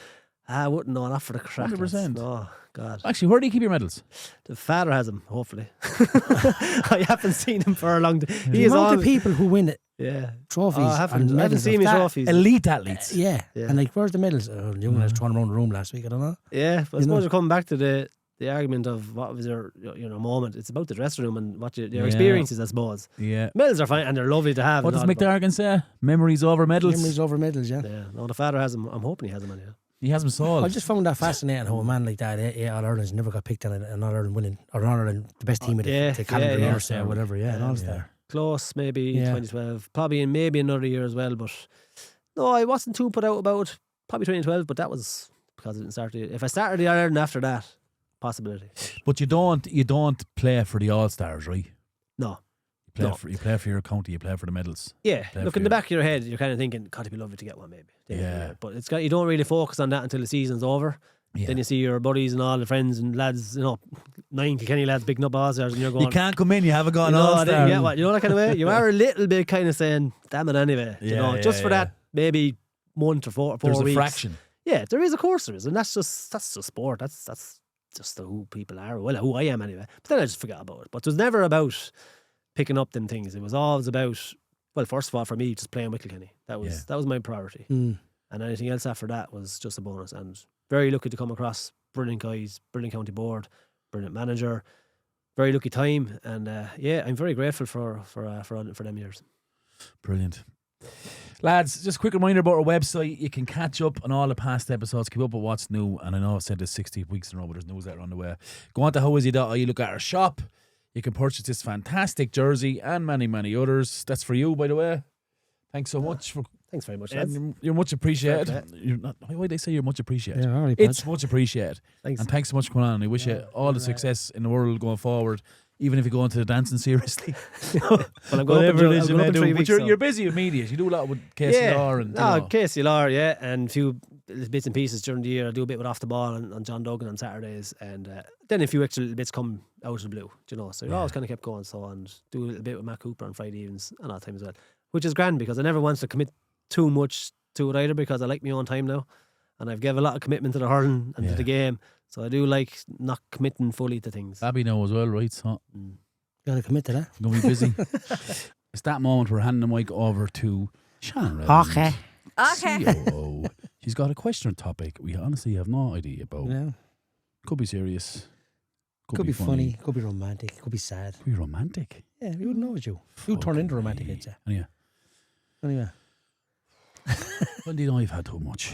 I wouldn't know, not for the crack. 100%. Oh God, Actually, where do you keep your medals? the father has him. Hopefully, I haven't seen him for a long time. He The is amount all of people who win it, yeah. trophies. Oh, I haven't and medals seen of me that. trophies. Elite athletes. Yeah. Yeah. And like, where's the medals? Oh, the young lads throwing around the room last week. I don't know. Yeah, but I You suppose know. you're coming back to the argument of what was your moment. It's about the dressing room and what your Yeah. experiences, I suppose. Yeah. Medals are fine and they're lovely to have. What and does all, but- McDargan say? Memories over medals. Memories over medals, yeah. Yeah, no, the father has him. I'm hoping he has him on here. He has them sold. I just found that fascinating how a man like that, 8 All Irelands, never got picked on an All Ireland winning, or an All Ireland, the best team of the calendar yeah. year, say, or whatever, an All Star. Close, maybe Yeah. 2012, probably in maybe another year as well. But no, I wasn't too put out about probably 2012, but that was because I didn't start. If I started the Ireland after that, possibility. But you don't play for the All Stars, right? No. You play for your county. You play for the medals. Yeah, Play look for in the your- back of your head, you're kind of thinking, God, it'd be lovely to get one, maybe. Yeah. But you don't really focus on that until the season's over. Yeah. Then you see your buddies and all the friends and lads, 9 Kilkenny lads picking up All Stars, and you're going, You can't come in. You haven't got an you know, All I didn't Star. get one. You know that kind of way. You are a little bit kind of saying, "Damn it, anyway." Yeah, just for yeah. that maybe month or four There's weeks. a fraction. Yeah, there is, of course there is, and that's just sport. That's just who people are. Well, who I am anyway. But then I just forgot about it. But it was never about picking up them things. It was always about, well, first of all, for me, just playing with Kilkenny. That was my priority. Mm. And anything else after that was just a bonus. And very lucky to come across brilliant guys, brilliant county board, brilliant manager. Very lucky time, and I'm very grateful for them years. Brilliant. Lads, just a quick reminder about our website. You can catch up on all the past episodes, keep up with what's new, and I know I've said this 60 weeks in a row, but there's news that are on the way. Go on to howisy.ie, look at our shop. You can purchase this fantastic jersey and many, many others. That's for you, by the way. Thanks so much for. Thanks very much, lads. You're much appreciated. Fair You're not, why they say you're much appreciated? Yeah, all right, It's much appreciated. Thanks. And thanks so much for coming on. I wish you all the success in the world going forward, even if you go into the dancing seriously. Well, I'm going up in, I'm going up in 3 But weeks. you're busy with media. You do a lot with KCR and. KCLR, and a few bits and pieces during the year. I do a bit with Off the Ball on John Duggan on Saturdays, and then a few extra little bits come out of the blue, do you know. So you're always kind of kept going. So, and do a little bit with Matt Cooper on Friday evenings and all time as well, which is grand because I never want to commit too much to it either, because I like my own time now, and I've given a lot of commitment to the hurling and to the game. So I do like not committing fully to things. Abby know as well, right? So Gotta commit to that. I'm going to be busy. It's that moment we're handing the mic over to Shannon. Okay. COO. She's got a question or topic we honestly have no idea about. Yeah. Could be serious. Could be funny. Could be romantic. Could be sad. Could be romantic. Yeah, we wouldn't know it's you. You turn into romantic, I'd say. Anyway. When do you know you've had too much?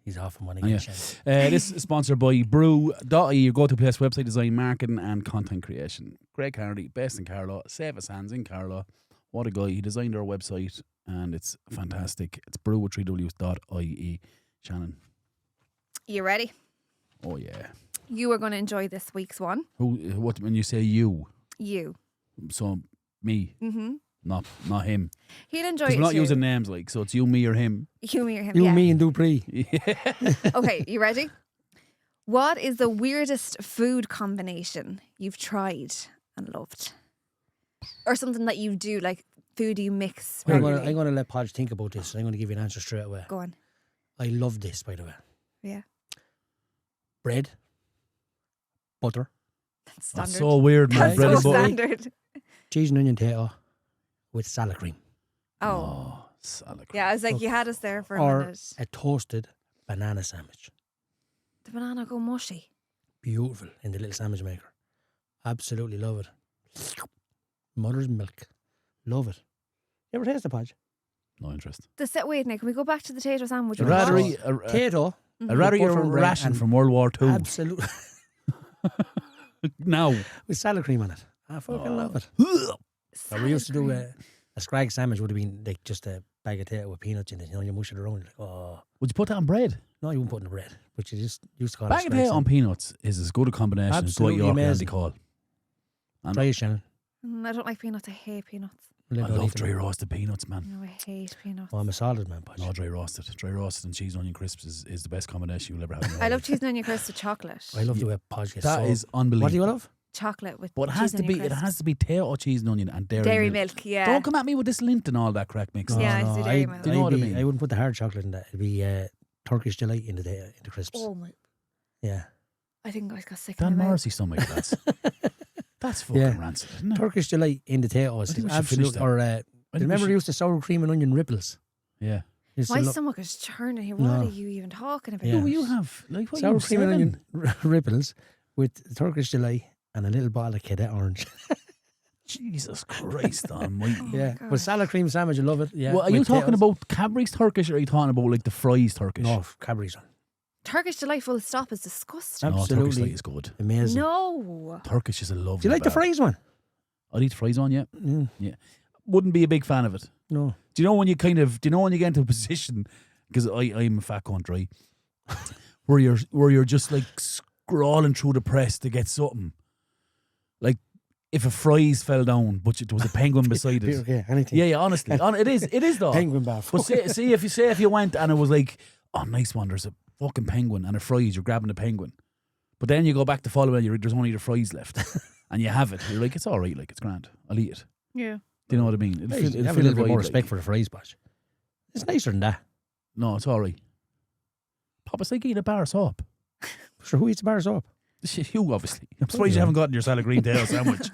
He's off on one again. This is sponsored by Brew.ie, your go-to place for website design, marketing and content creation. Greg Kennedy, based in Carlow, save his hands in Carlow. What a guy. He designed our website and it's fantastic. It's brew with 3ws.ie. Shannon. You ready? Oh yeah. You are going to enjoy this week's one. What when you say you? You. So me. Mm-hmm. Not him. He'll enjoy it. We're not too. using names like, so it's you, me or him. You, me or him. You, yeah. me and Dupree. Okay, you ready? What is the weirdest food combination you've tried and loved? Or something that you do, like food you mix. I'm regularly? going to let Podge think about this. I'm going to give you an answer straight away. Go on. I love this, by the way. Yeah. Bread, butter, That's standard. That's so weird, man. That's Bread so and butter. standard. cheese and onion tater with salad cream. Oh. Salad cream. Yeah, I was like, you had us there for a Or minute. a toasted banana sandwich. The banana go mushy. Beautiful in the little sandwich maker. Absolutely love it. Mother's milk. Love it. You ever taste the Podge? No interest. Wait, Nick, can we go back to the tater sandwich? I'd with rather butter? eat Tato. I'd rather eat a butter and bread ration and from World War II. Absolutely. Now. With salad cream on it. I fucking love it. So we used to do a scrag sandwich would have been like just a bag of tater with peanuts in it. You know, you mush it around. You're like, oh. Would you put that on bread? No, you wouldn't put it in the bread. But you just used to call it Bag of scrag tater on sandwich. peanuts is as good a combination Absolutely as Dwight York and amazing. Andy Cole. And Try it, Shannon. I don't like peanuts. I hate peanuts. I love dry roasted peanuts, man. No, I hate peanuts. Oh, I'm a solid man, Podge. No, dry roasted. Dry roasted and cheese and onion crisps is the best combination you'll ever have in your I love life. cheese and onion crisps with chocolate. I love the way Podge gets That so... is unbelievable. What do you love? Chocolate with But it cheese has and to be onion it crisps. has to be tater, cheese and onion and Dairy milk, yeah. Don't come at me with this lint and all that crack mix. Yeah, I do dairy milk. Do you know what I mean? I wouldn't put the hard chocolate in that. It'd be Turkish delight in the crisps. Oh my! Yeah. I think I got sick. Dan in my mouth. Morrissey stomach, that's fucking Yeah. rancid, isn't it? Turkish delight in the potatoes. I think we should Absolutely. finish that. Or I think we remember should- they used to sour cream and onion ripples. Yeah. Used to My lo- stomach is churning here. What No. are you even talking about? Yeah. What you have? Like what sour you cream and seven? onion ripples with Turkish delight and a little bottle of cadet orange. Jesus Christ almighty. Oh yeah. my God. But salad cream sandwich, I love it. Yeah. Well, are you with talking potatoes. about Cadbury's Turkish or are you talking about like the fries Turkish? No, Cadbury's on. Turkish delight full stop is disgusting. No, Turkish Absolutely. delight is good. Amazing. No. Turkish is a lovely. Do you like the bar. fries one? I'd eat fries on, yeah. Mm, Wouldn't be a big fan of it. no. Do you know when you get into a position, because I'm a fat cunt, right? where you're just like scrolling through the press to get something. Like if a fries fell down, but there was a penguin beside it. Okay, anything. Yeah, honestly. It is though. Penguin bar. But say if you went and it was like, oh nice one, there's a fucking penguin and a fries, you're grabbing the penguin. But then you go back to follow and there's only the fries left. And you have it. You're like, it's alright, like it's grand. I'll eat it. Yeah. Do you know what I mean? It'll Hey, feel have a little bit vibe, more like. respect for the fries, Podge. It's nicer than that. No, it's alright. Pop, it's like eating a bar of soap. Sure, who eats a bar of soap? You, obviously. I'm surprised you haven't gotten your salad green tail sandwich.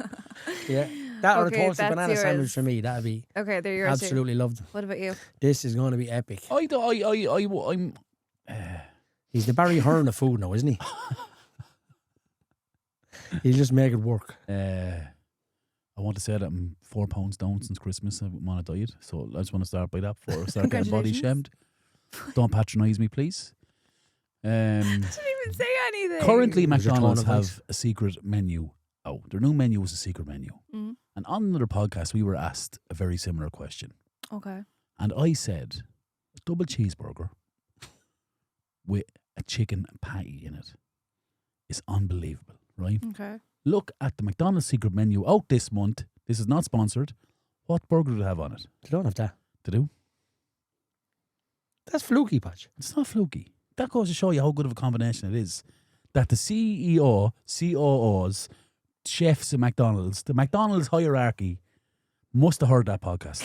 Yeah. That or a Okay, toasted that's banana yours. sandwich for me. That'd be Okay, they're yours too. absolutely loved. What about you? This is going to be epic. I'm. He's the Barry Hearn of food now, isn't he? He'll just make it work. I want to say that I'm 4 pounds down since Christmas. I'm on a diet, so I just want to start by that before I start getting body shamed. Don't patronise me, please. I didn't even say anything. Currently, Was your tone McDonald's of voice? have a secret menu. Oh, their new menu is a secret menu. Mm. And on another podcast, we were asked a very similar question. Okay. And I said, a double cheeseburger with a chicken patty in it is unbelievable, right? Okay. Look at the McDonald's secret menu out this month. This is not sponsored. What burger do they have on it? They don't have that. To do? That's fluky, Podge. It's not fluky. That goes to show you how good of a combination it is. That the CEO, COOs, chefs at McDonald's, the McDonald's hierarchy must have heard that podcast.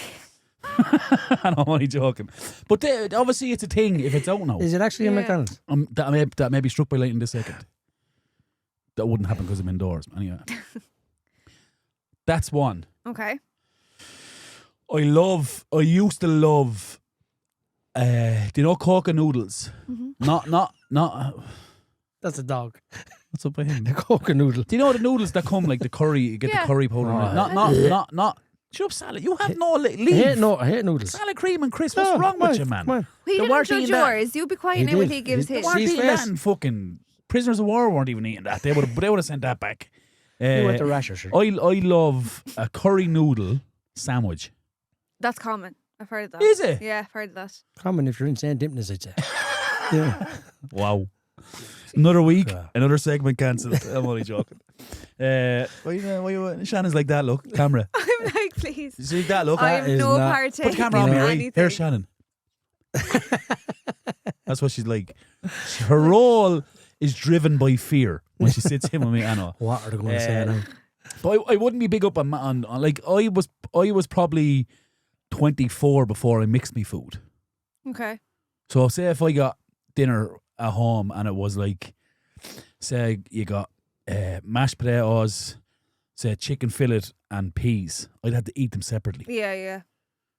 And I'm only joking. But obviously it's a thing if it's out now. Is it actually in McDonald's? That may be struck by lightning this second. That wouldn't happen because I'm indoors. Anyway. That's one. Okay. I used to love, do you know Coca noodles? Mm-hmm. Not. That's a dog. What's up with him? A Coca noodle. Do you know the noodles that come like the curry? You get the curry powder. Not. Shut up, salad. You have no leave. I hate noodles. Salad cream and crisp. What's wrong with you, man? Well, he They weren't didn't judge eating that. yours. You be quiet now when he gives his. They weren't She's eating face. that, and fucking prisoners of war weren't even eating that. They would have sent that back. You went to Rasher, sure. I love a curry noodle sandwich. That's common. I've heard of that. Is it? Yeah, I've heard of that. Common if you're in St. Dimpness, I'd say. Yeah. Wow. Another week, another segment cancelled. I'm only joking. Shannon's like that, look. Camera. I'm like, please. You see that, look? I have is no not- partake Put the camera on me, in right? anything. Here's Shannon. That's what she's like. Her role is driven by fear when she sits him with me, Anna. What are they going to say now? But I wouldn't be big up on like I was probably 24 before I mixed me food. Okay. So say if I got dinner at home and it was like, say you got mashed potatoes, say chicken fillet and peas, I'd have to eat them separately. Yeah.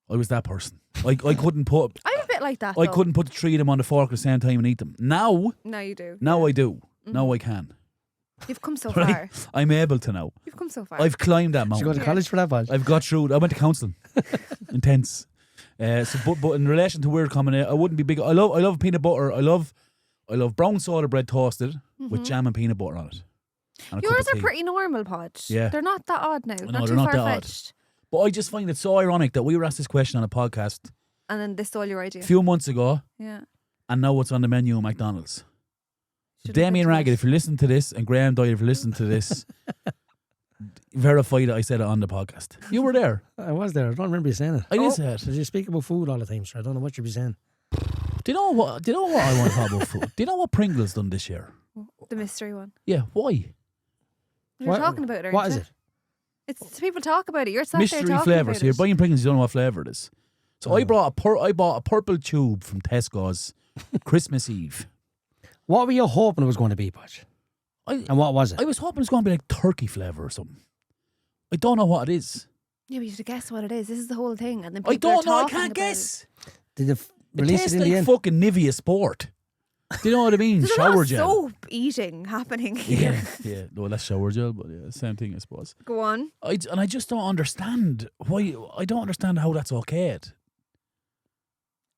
I was that person. I couldn't put I'm a bit like that. I though. couldn't put the three of them on the fork at the same time and eat them. Now No, you do. I do. Now I can. You've come so Right? far. I'm able to now. You've come so far. I've climbed that Did you mountain. go to college for that, Podge? I've got through. I went to counselling. Intense. But in relation to weird combination, I wouldn't be big. I love peanut butter. I love brown soda bread toasted with jam and peanut butter on it. And a cup Yours of are tea. pretty normal, Podge. Yeah. They're not that odd now. No, Not they're too not that odd. far-fetched. But I just find it so ironic that we were asked this question on a podcast And then this stole your a idea. few months ago, Yeah. and now it's on the menu at McDonald's. Should've Damien looked at Raggett, it. if you listen to this, and Graham Dyer, if you listen to this, verify that I said it on the podcast. You were there. I was there. I don't remember you saying it. I did say it. Did you speak about food all the time, sir? I don't know what you'd be saying. Do you know what I want to talk about food? Do you know what Pringles done this year? The mystery one. Yeah, why? We were talking about it, What aren't is you? it? It's people talk about it. You're sat there Mystery talking flavours. about So you're it. buying Pringles, you don't know what flavour it is. So I bought a purple tube from Tesco's Christmas Eve. What were you hoping it was going to be, Podge? And what was it? I was hoping it was going to be like turkey flavour or something. I don't know what it is. Yeah, but you should guess what it is. This is the whole thing. And then I people are don't know. I talking can't about guess. Did they It release tastes it in like the end? fucking Nivea Sport. Do you know what I mean? There's a Shower lot of gel. soap eating happening here. Yeah. No, that's shower gel, but yeah, same thing, I suppose. Go on. I just don't understand why. I don't understand how that's okayed.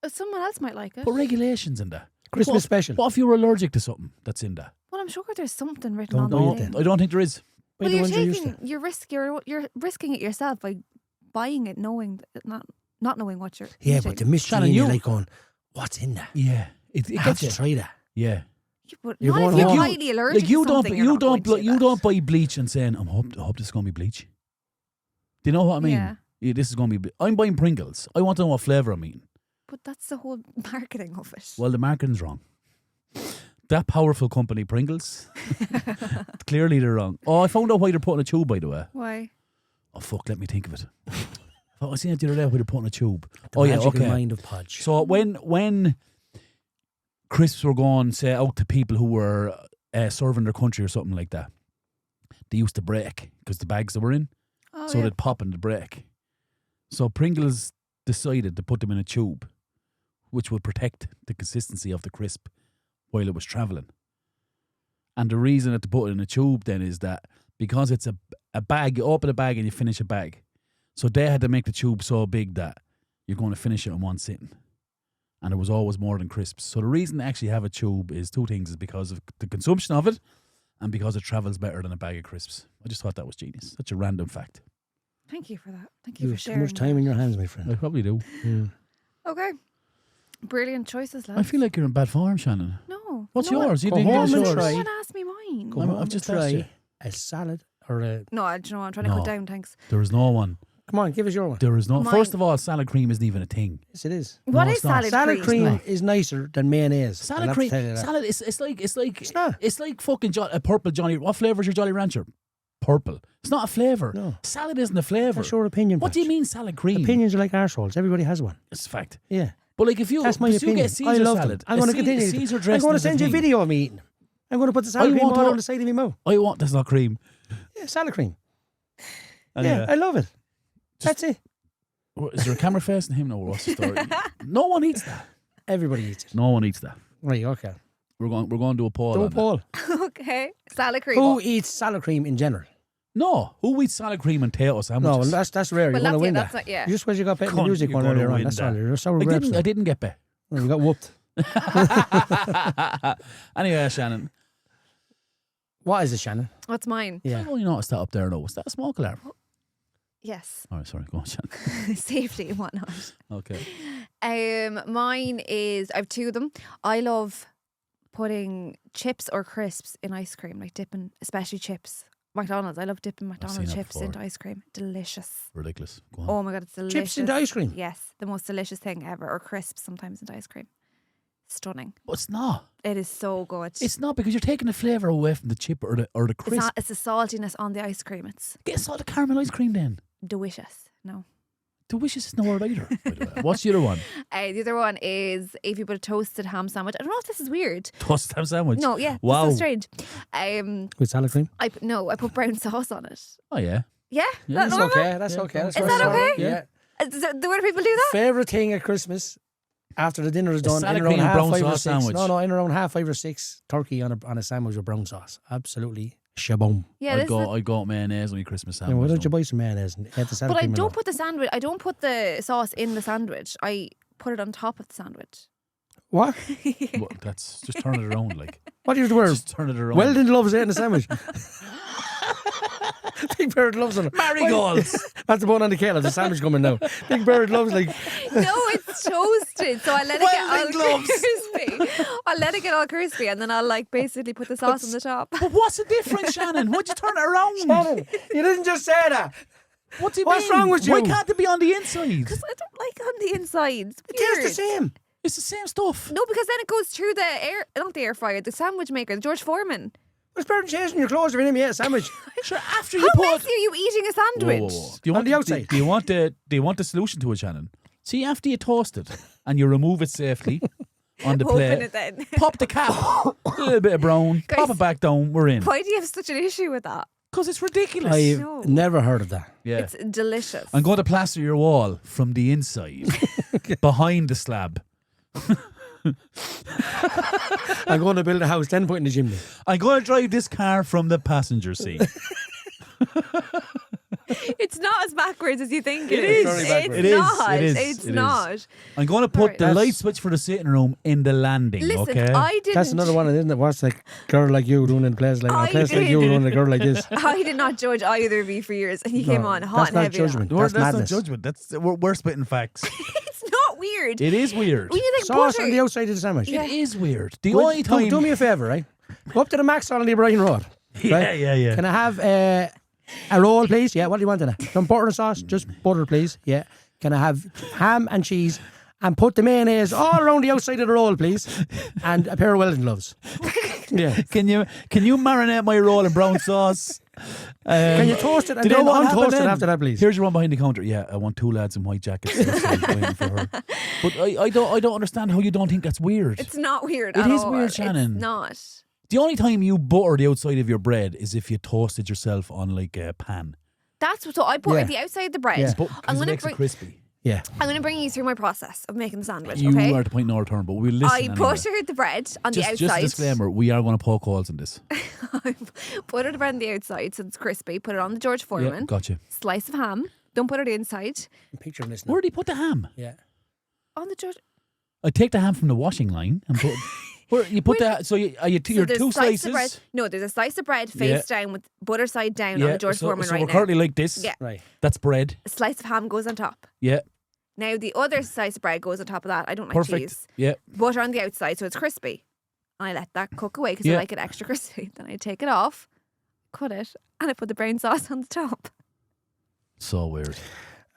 Someone else might like it. Put regulations in that. Christmas What- special. What if you're allergic to something that's in that? Well, I'm sure there's something written Don't on buy the it thing. then. I don't think there is. Buy Well, the you're ones you're used to. you're risking it yourself by buying it, knowing that not knowing what you're. Yeah, eating. but the mystery Shannon, in you you- like going, what's in that? Yeah, it I have gets to you. try that. Yeah, But You're not if going you're home. highly allergic like you to don't, something, you're not going to do you that. don't buy bleach and saying, I hope this is going to be bleach. Do you know what I mean? Yeah. This is going to be. I'm buying Pringles. I want to know what flavour I'm eating. But that's the whole marketing of it. Well, the marketing's wrong. That powerful company, Pringles, clearly they're wrong. Oh, I found out why they're putting a tube, by the way. Why? Oh, fuck, let me think of it. I seen it the other day why they're putting a tube. The magical mind of Podge. So when crisps were going, say, out to people who were serving their country or something like that, they used to break because the bags they were in. Oh, So yeah. they'd pop and they'd break. So Pringles decided to put them in a tube, which would protect the consistency of the crisp while it was travelling. And the reason that they put it in a tube then is that because it's a bag, you open a bag and you finish a bag. So they had to make the tube so big that you're going to finish it in one sitting. And it was always more than crisps. So the reason they actually have a tube is two things, is because of the consumption of it and because it travels better than a bag of crisps. I just thought that was genius. Such a random fact. Thank you for that. Thank you You for have too sharing. much time in your hands, my I friend. probably do. Yeah. Okay. Brilliant choices, lads. I feel like you're in bad form, Shannon. No. What's no one- yours? You Go didn't home give and us try. yours. No one asked me mine. Go I've home just and asked try you. a salad or a... No, I don't know. I'm trying to No. cut down. Thanks. There is no one. Come on, give us your one. There is no. Mine. First of all, salad cream isn't even a thing. Yes, it is. What No, is it's not. salad cream? Salad cream is nicer than mayonnaise. I'll Salad have to cream. tell you that. Salad. It's like not. fucking a purple Johnny. What flavour is your Jolly Rancher? Purple. It's not a flavour. No. Salad isn't a flavour. That's your opinion. What do you Patch. mean salad cream? Opinions are like arseholes. Everybody has one. It's a fact. Yeah. But like if you, That's my if you opinion. get Caesar I love salad, them. I'm going to continue. Caesar I'm dressing going to is a send you a thing. video of me eating. I'm going to put the salad I cream want all all- on the side of my mouth. I want that's not cream. Yeah, salad cream. Anyway, Yeah, I love it. That's it. is there a camera facing him? No, what's the story? No one eats that. Everybody eats it. No one eats that. Right, okay. We're going to do a poll. on Don't that. Paul. Okay. Salad cream. Who eats salad cream in general? No, who eats salad cream and potato No, sandwiches? that's rare. Well, You're going to win that's that. not, yeah. Just because you got bet in the Cunt, music you're one gonna earlier on. win That's that. all. You're sour I grapes. didn't. I didn't get bet. You got whooped. Anyway, Shannon. What is it, Shannon? What's mine? Yeah. I've only noticed that up there. No, was that a smoke alarm? Yes. All right, sorry. Go on, Shannon. Safety and whatnot. Okay. Mine is, I have two of them. I love putting chips or crisps in ice cream, like dipping, especially chips. McDonald's. I love dipping McDonald's that chips before. into ice cream. Delicious. Ridiculous. Go on. Oh my God, it's delicious. Chips into ice cream? Yes, the most delicious thing ever. Or crisps sometimes into ice cream. Stunning. But it's not. It is so good. It's not because you're taking the flavour away from the chip or the It's crisp. not. It's the saltiness on the ice cream. It's Get salted caramel ice cream then. delicious. No. Delicious is no word either. By the way. What's the other one? The other one is if you put a toasted ham sandwich. I don't know if this is weird. Toasted ham sandwich. No, yeah, Wow. it's so strange. With salad cream? I put brown sauce on it. Oh yeah. Yeah, Yeah, Is That's that normal? okay. That's Yeah, okay. That's Is what that I saw. okay? Yeah. The way people do that? Favourite thing at Christmas after the dinner is done, salad in around cream and brown 5 or sauce 6. sandwich. No, in around 5 or 6 turkey on a sandwich with brown sauce. Absolutely shaboom. Yeah, I'd go mayonnaise on your Christmas Yeah, sandwich. why don't you though. buy some mayonnaise and add the salad But I cream don't along? put the sandwich. I don't put the sauce in the sandwich. I put it on top of the sandwich. What? Well, that's just turn it around, like What do you have to wear? just turn it around. Weldon loves it in a sandwich. Big Bird loves it. marigolds. That's the bone on the kettle. The sandwich coming now. Big Bird loves like No, it's toasted, so I let it get Welding all gloves. crispy. I'll let it get all crispy, and then I'll like basically put the sauce on the top. But what's the difference, Shannon? Why'd you turn it around? Shannon, you didn't just say that. What do you What's mean? wrong with Why you? Oh, can't it be on the inside? Because I don't like on the inside. It's It tastes weird. the same. It's the same stuff. No, because then it goes through the not the air fryer, the sandwich maker, the George Foreman. It's better than changing your clothes if you didn't eat a sandwich. Sure, after How you messy put. are you eating a sandwich? Whoa, whoa, whoa. Do you On want the outside. Do you want the solution to it, Shannon? See, after you toast it and you remove it safely on the Open plate, it then. pop the cap, a little bit of brown, Guys, pop it back down. We're in. Why do you have such an issue with that? Because it's ridiculous. I've No. never heard of that. yeah. It's delicious. I'm going to plaster your wall from the inside, behind the slab. I'm going to build a house, then put in the chimney. I'm going to drive this car from the passenger seat. It's not as backwards as you think It it is. is. Very backwards. It is. Not. It is. It's It is. not. I'm going to put Alright. the That's- light switch for the sitting room in the landing. Listen, okay. I didn't. That's another one, isn't it? What's like girl like you doing in a place like I a place like did. you doing a girl like this? I did not judge either of you for years, and you No, came on hot that's and not heavy. on it. judgment. We're- That's that's madness. not judgment. That's we're spitting facts. It's not weird. It is weird. When you think Sauce butter, on the outside of the sandwich. Yeah. It is weird. The Would- only time. do me a favour, right? Go up to the Max on the Brian Road. yeah, yeah. Can I have a roll, please? Yeah, what do you want in it? Some butter and sauce? Just butter, please. Yeah. Can I have ham and cheese? And put the mayonnaise all around the outside of the roll, please. And a pair of Weldon gloves. Yeah. Can you marinate my roll in brown sauce? Can you toast it and Do you know then what happened untoast it then? after that, please? Here's your one behind the counter. Yeah, I want 2 lads in white jackets waiting for her. But I don't understand how you don't think that's weird. it's not weird. It at is all. weird, Shannon. It's not. The only time you butter the outside of your bread is if you toasted yourself on like a pan. That's what. So I put Yeah. the outside of the bread. Yeah. But I'm because it gonna makes bring. it crispy. Yeah. I'm going to bring you through my process of making the sandwich. You okay. are the point no return, but we'll listen I anyway. buttered the bread on the Just outside. a disclaimer, we are going to poke holes in this. I buttered the bread on the outside so it's crispy. Put it on the George Foreman. Yeah, gotcha. Slice of ham. Don't put it inside. I'm picturing this now. Where do you put the ham? Yeah. On the George. I take the ham from the washing line and put. Where you put that? So your So there's two a slice slices. of bread. No, there's a slice of bread face down with butter side down on the George so, Foreman so right we're now. currently like this. Yeah. Right. That's bread. A slice of ham goes on top. Yeah. Now the other slice of bread goes on top of that. I don't like Perfect. cheese. Yeah. Butter on the outside so it's crispy. And I let that cook away because I Yeah. like it extra crispy. Then I take it off, cut it, and I put the brown sauce on the top. So weird.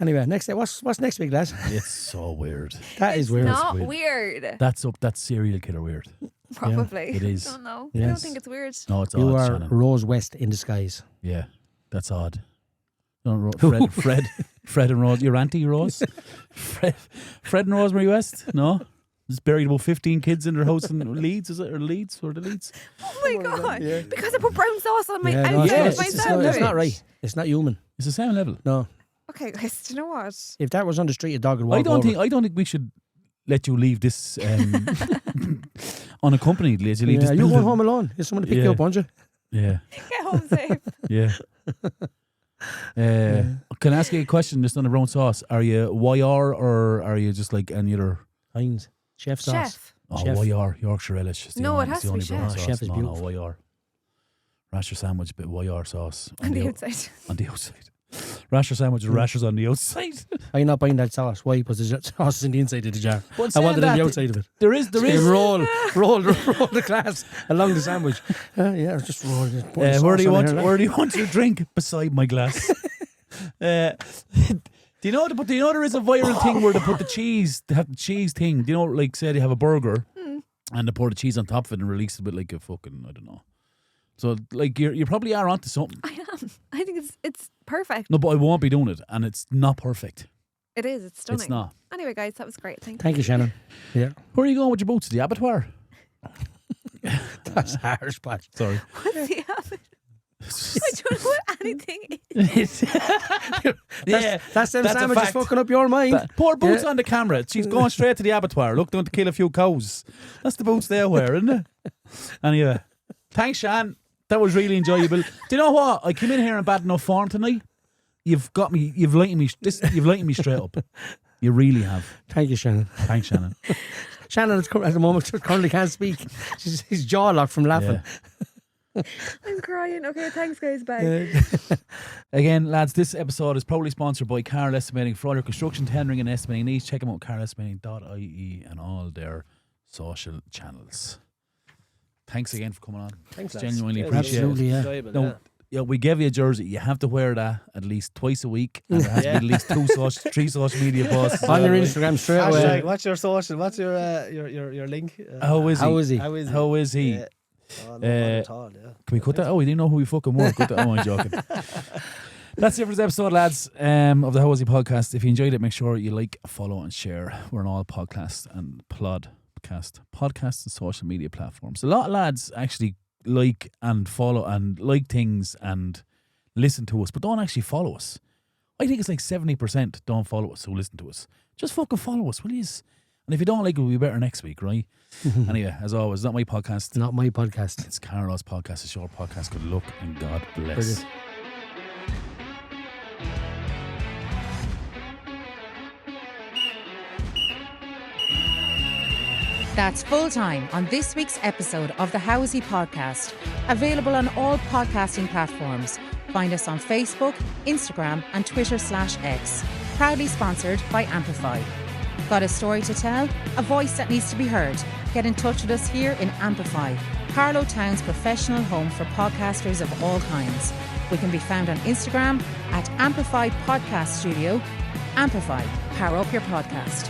Anyway, next day. What's next week, lads? It's so weird. That is weird. Not weird. weird. That's serial killer weird. Probably. it is. I don't know. I Yes. don't think it's weird. No, it's You odd, are Shannon. Rose West in disguise. Yeah, that's odd. No, Fred and Rose. Your auntie Rose? Fred and Rosemary West? No? Just buried about 15 kids in their house in Leeds, is it? Or Leeds? Or the Leeds? Oh my God. Because I put brown sauce on my Yeah, outside no, of my it's sandwich. not right. It's not human. It's the same level. No. Okay, guys, do you know what? If that was on the street, a dog would walk I don't over. think we should let you leave this unaccompanied, Liz. You leave Yeah, this you're going building. home alone. There's someone to pick Yeah. you up, won't you? Yeah, Get home safe. yeah. Can I ask you a question just on the brown sauce? Are you YR or are you just like any other? Heinz. Chef sauce. Chef. Oh, Chef. YR, Yorkshire relish. It's the No, only, it has it's the to be only brown chef. sauce. Chef is no, beautiful. YR. Rasher sandwich, bit YR sauce On the o- outside. on the outside. Rasher sandwich, rashers on the outside. I'm not buying that sauce. Why? Because the sauce is in the inside of the jar. But I want it saying on the that, outside of it. There is. So you roll the glass along the sandwich. Yeah, just roll it. Put the Where sauce do you on want? there, like. Where do you want your drink? Beside my glass. Do you know? But do you know there is a viral thing where they put the cheese? They have the cheese thing. Do you know? Like, say they have a burger and they pour the cheese on top of it and release it a bit like a fucking, I don't know. So like you probably are onto something. I am. I think it's perfect. No, but I won't be doing it, and it's not perfect. It is. It's stunning. It's not. Anyway, guys, that was great. Thank you. Thank you, Shannon. Yeah, Where are you going with your boots? The abattoir. that's harsh, Patch. Sorry. What's the habit? I don't know what anything is. That's them That's a sandwiches fact. fucking up your mind. Poor Boots Yeah. on the camera. She's going straight to the abattoir. Look, down to kill a few cows. That's the boots they're wearing, isn't it? Anyway, thanks, Shan. That was really enjoyable. Do you know what? I came in here in bad enough form tonight. You've got me. You've lightened me. You've lightened me straight up. You really have. Thank you, Shannon. Thanks, Shannon. Shannon at the moment currently can't speak. His jaw locked from laughing. I'm crying. Okay, thanks, guys. Bye. Again, lads, this episode is proudly sponsored by Carl Estimating. For all your construction, tendering and estimating needs, check them out, carlestimating.ie and all their social channels. Thanks again for coming on. Thanks, lads. Genuinely Yeah, appreciate it. Absolutely, yeah. enjoyable, No, yeah. yeah, we gave you a jersey. You have to wear that at least twice a week, and there has to be at least three social media posts. On your Instagram straight away. Hashtag, what's your social? What's your link? How is he? How is he? How is he? How is he? Yeah. Oh, no, not at all, yeah. Can we cut that? Oh, we didn't know who we fucking were. Cut that. Oh, I'm joking. That's it for this episode, lads, of the How Was He podcast. If you enjoyed it, make sure you like, follow, and share. We're on all podcasts and podcasts and social media platforms. A lot of lads actually like and follow and like things and listen to us, but don't actually follow us. I think it's like 70% don't follow us who listen to us. Just fucking follow us, will you? And if you don't like it, we'll be better next week, right? Anyway, as always, it's not my podcast. Not my podcast. It's Carlos' podcast, it's your podcast. Good luck and God bless. Brilliant. That's full time on this week's episode of the Howsy podcast, available on all podcasting platforms. Find us on Facebook, Instagram, and Twitter/X. Proudly sponsored by Amplify. Got a story to tell? A voice that needs to be heard? Get in touch with us here in Amplify, Carlow Town's professional home for podcasters of all kinds. We can be found on Instagram at Amplify Podcast Studio. Amplify, power up your podcast.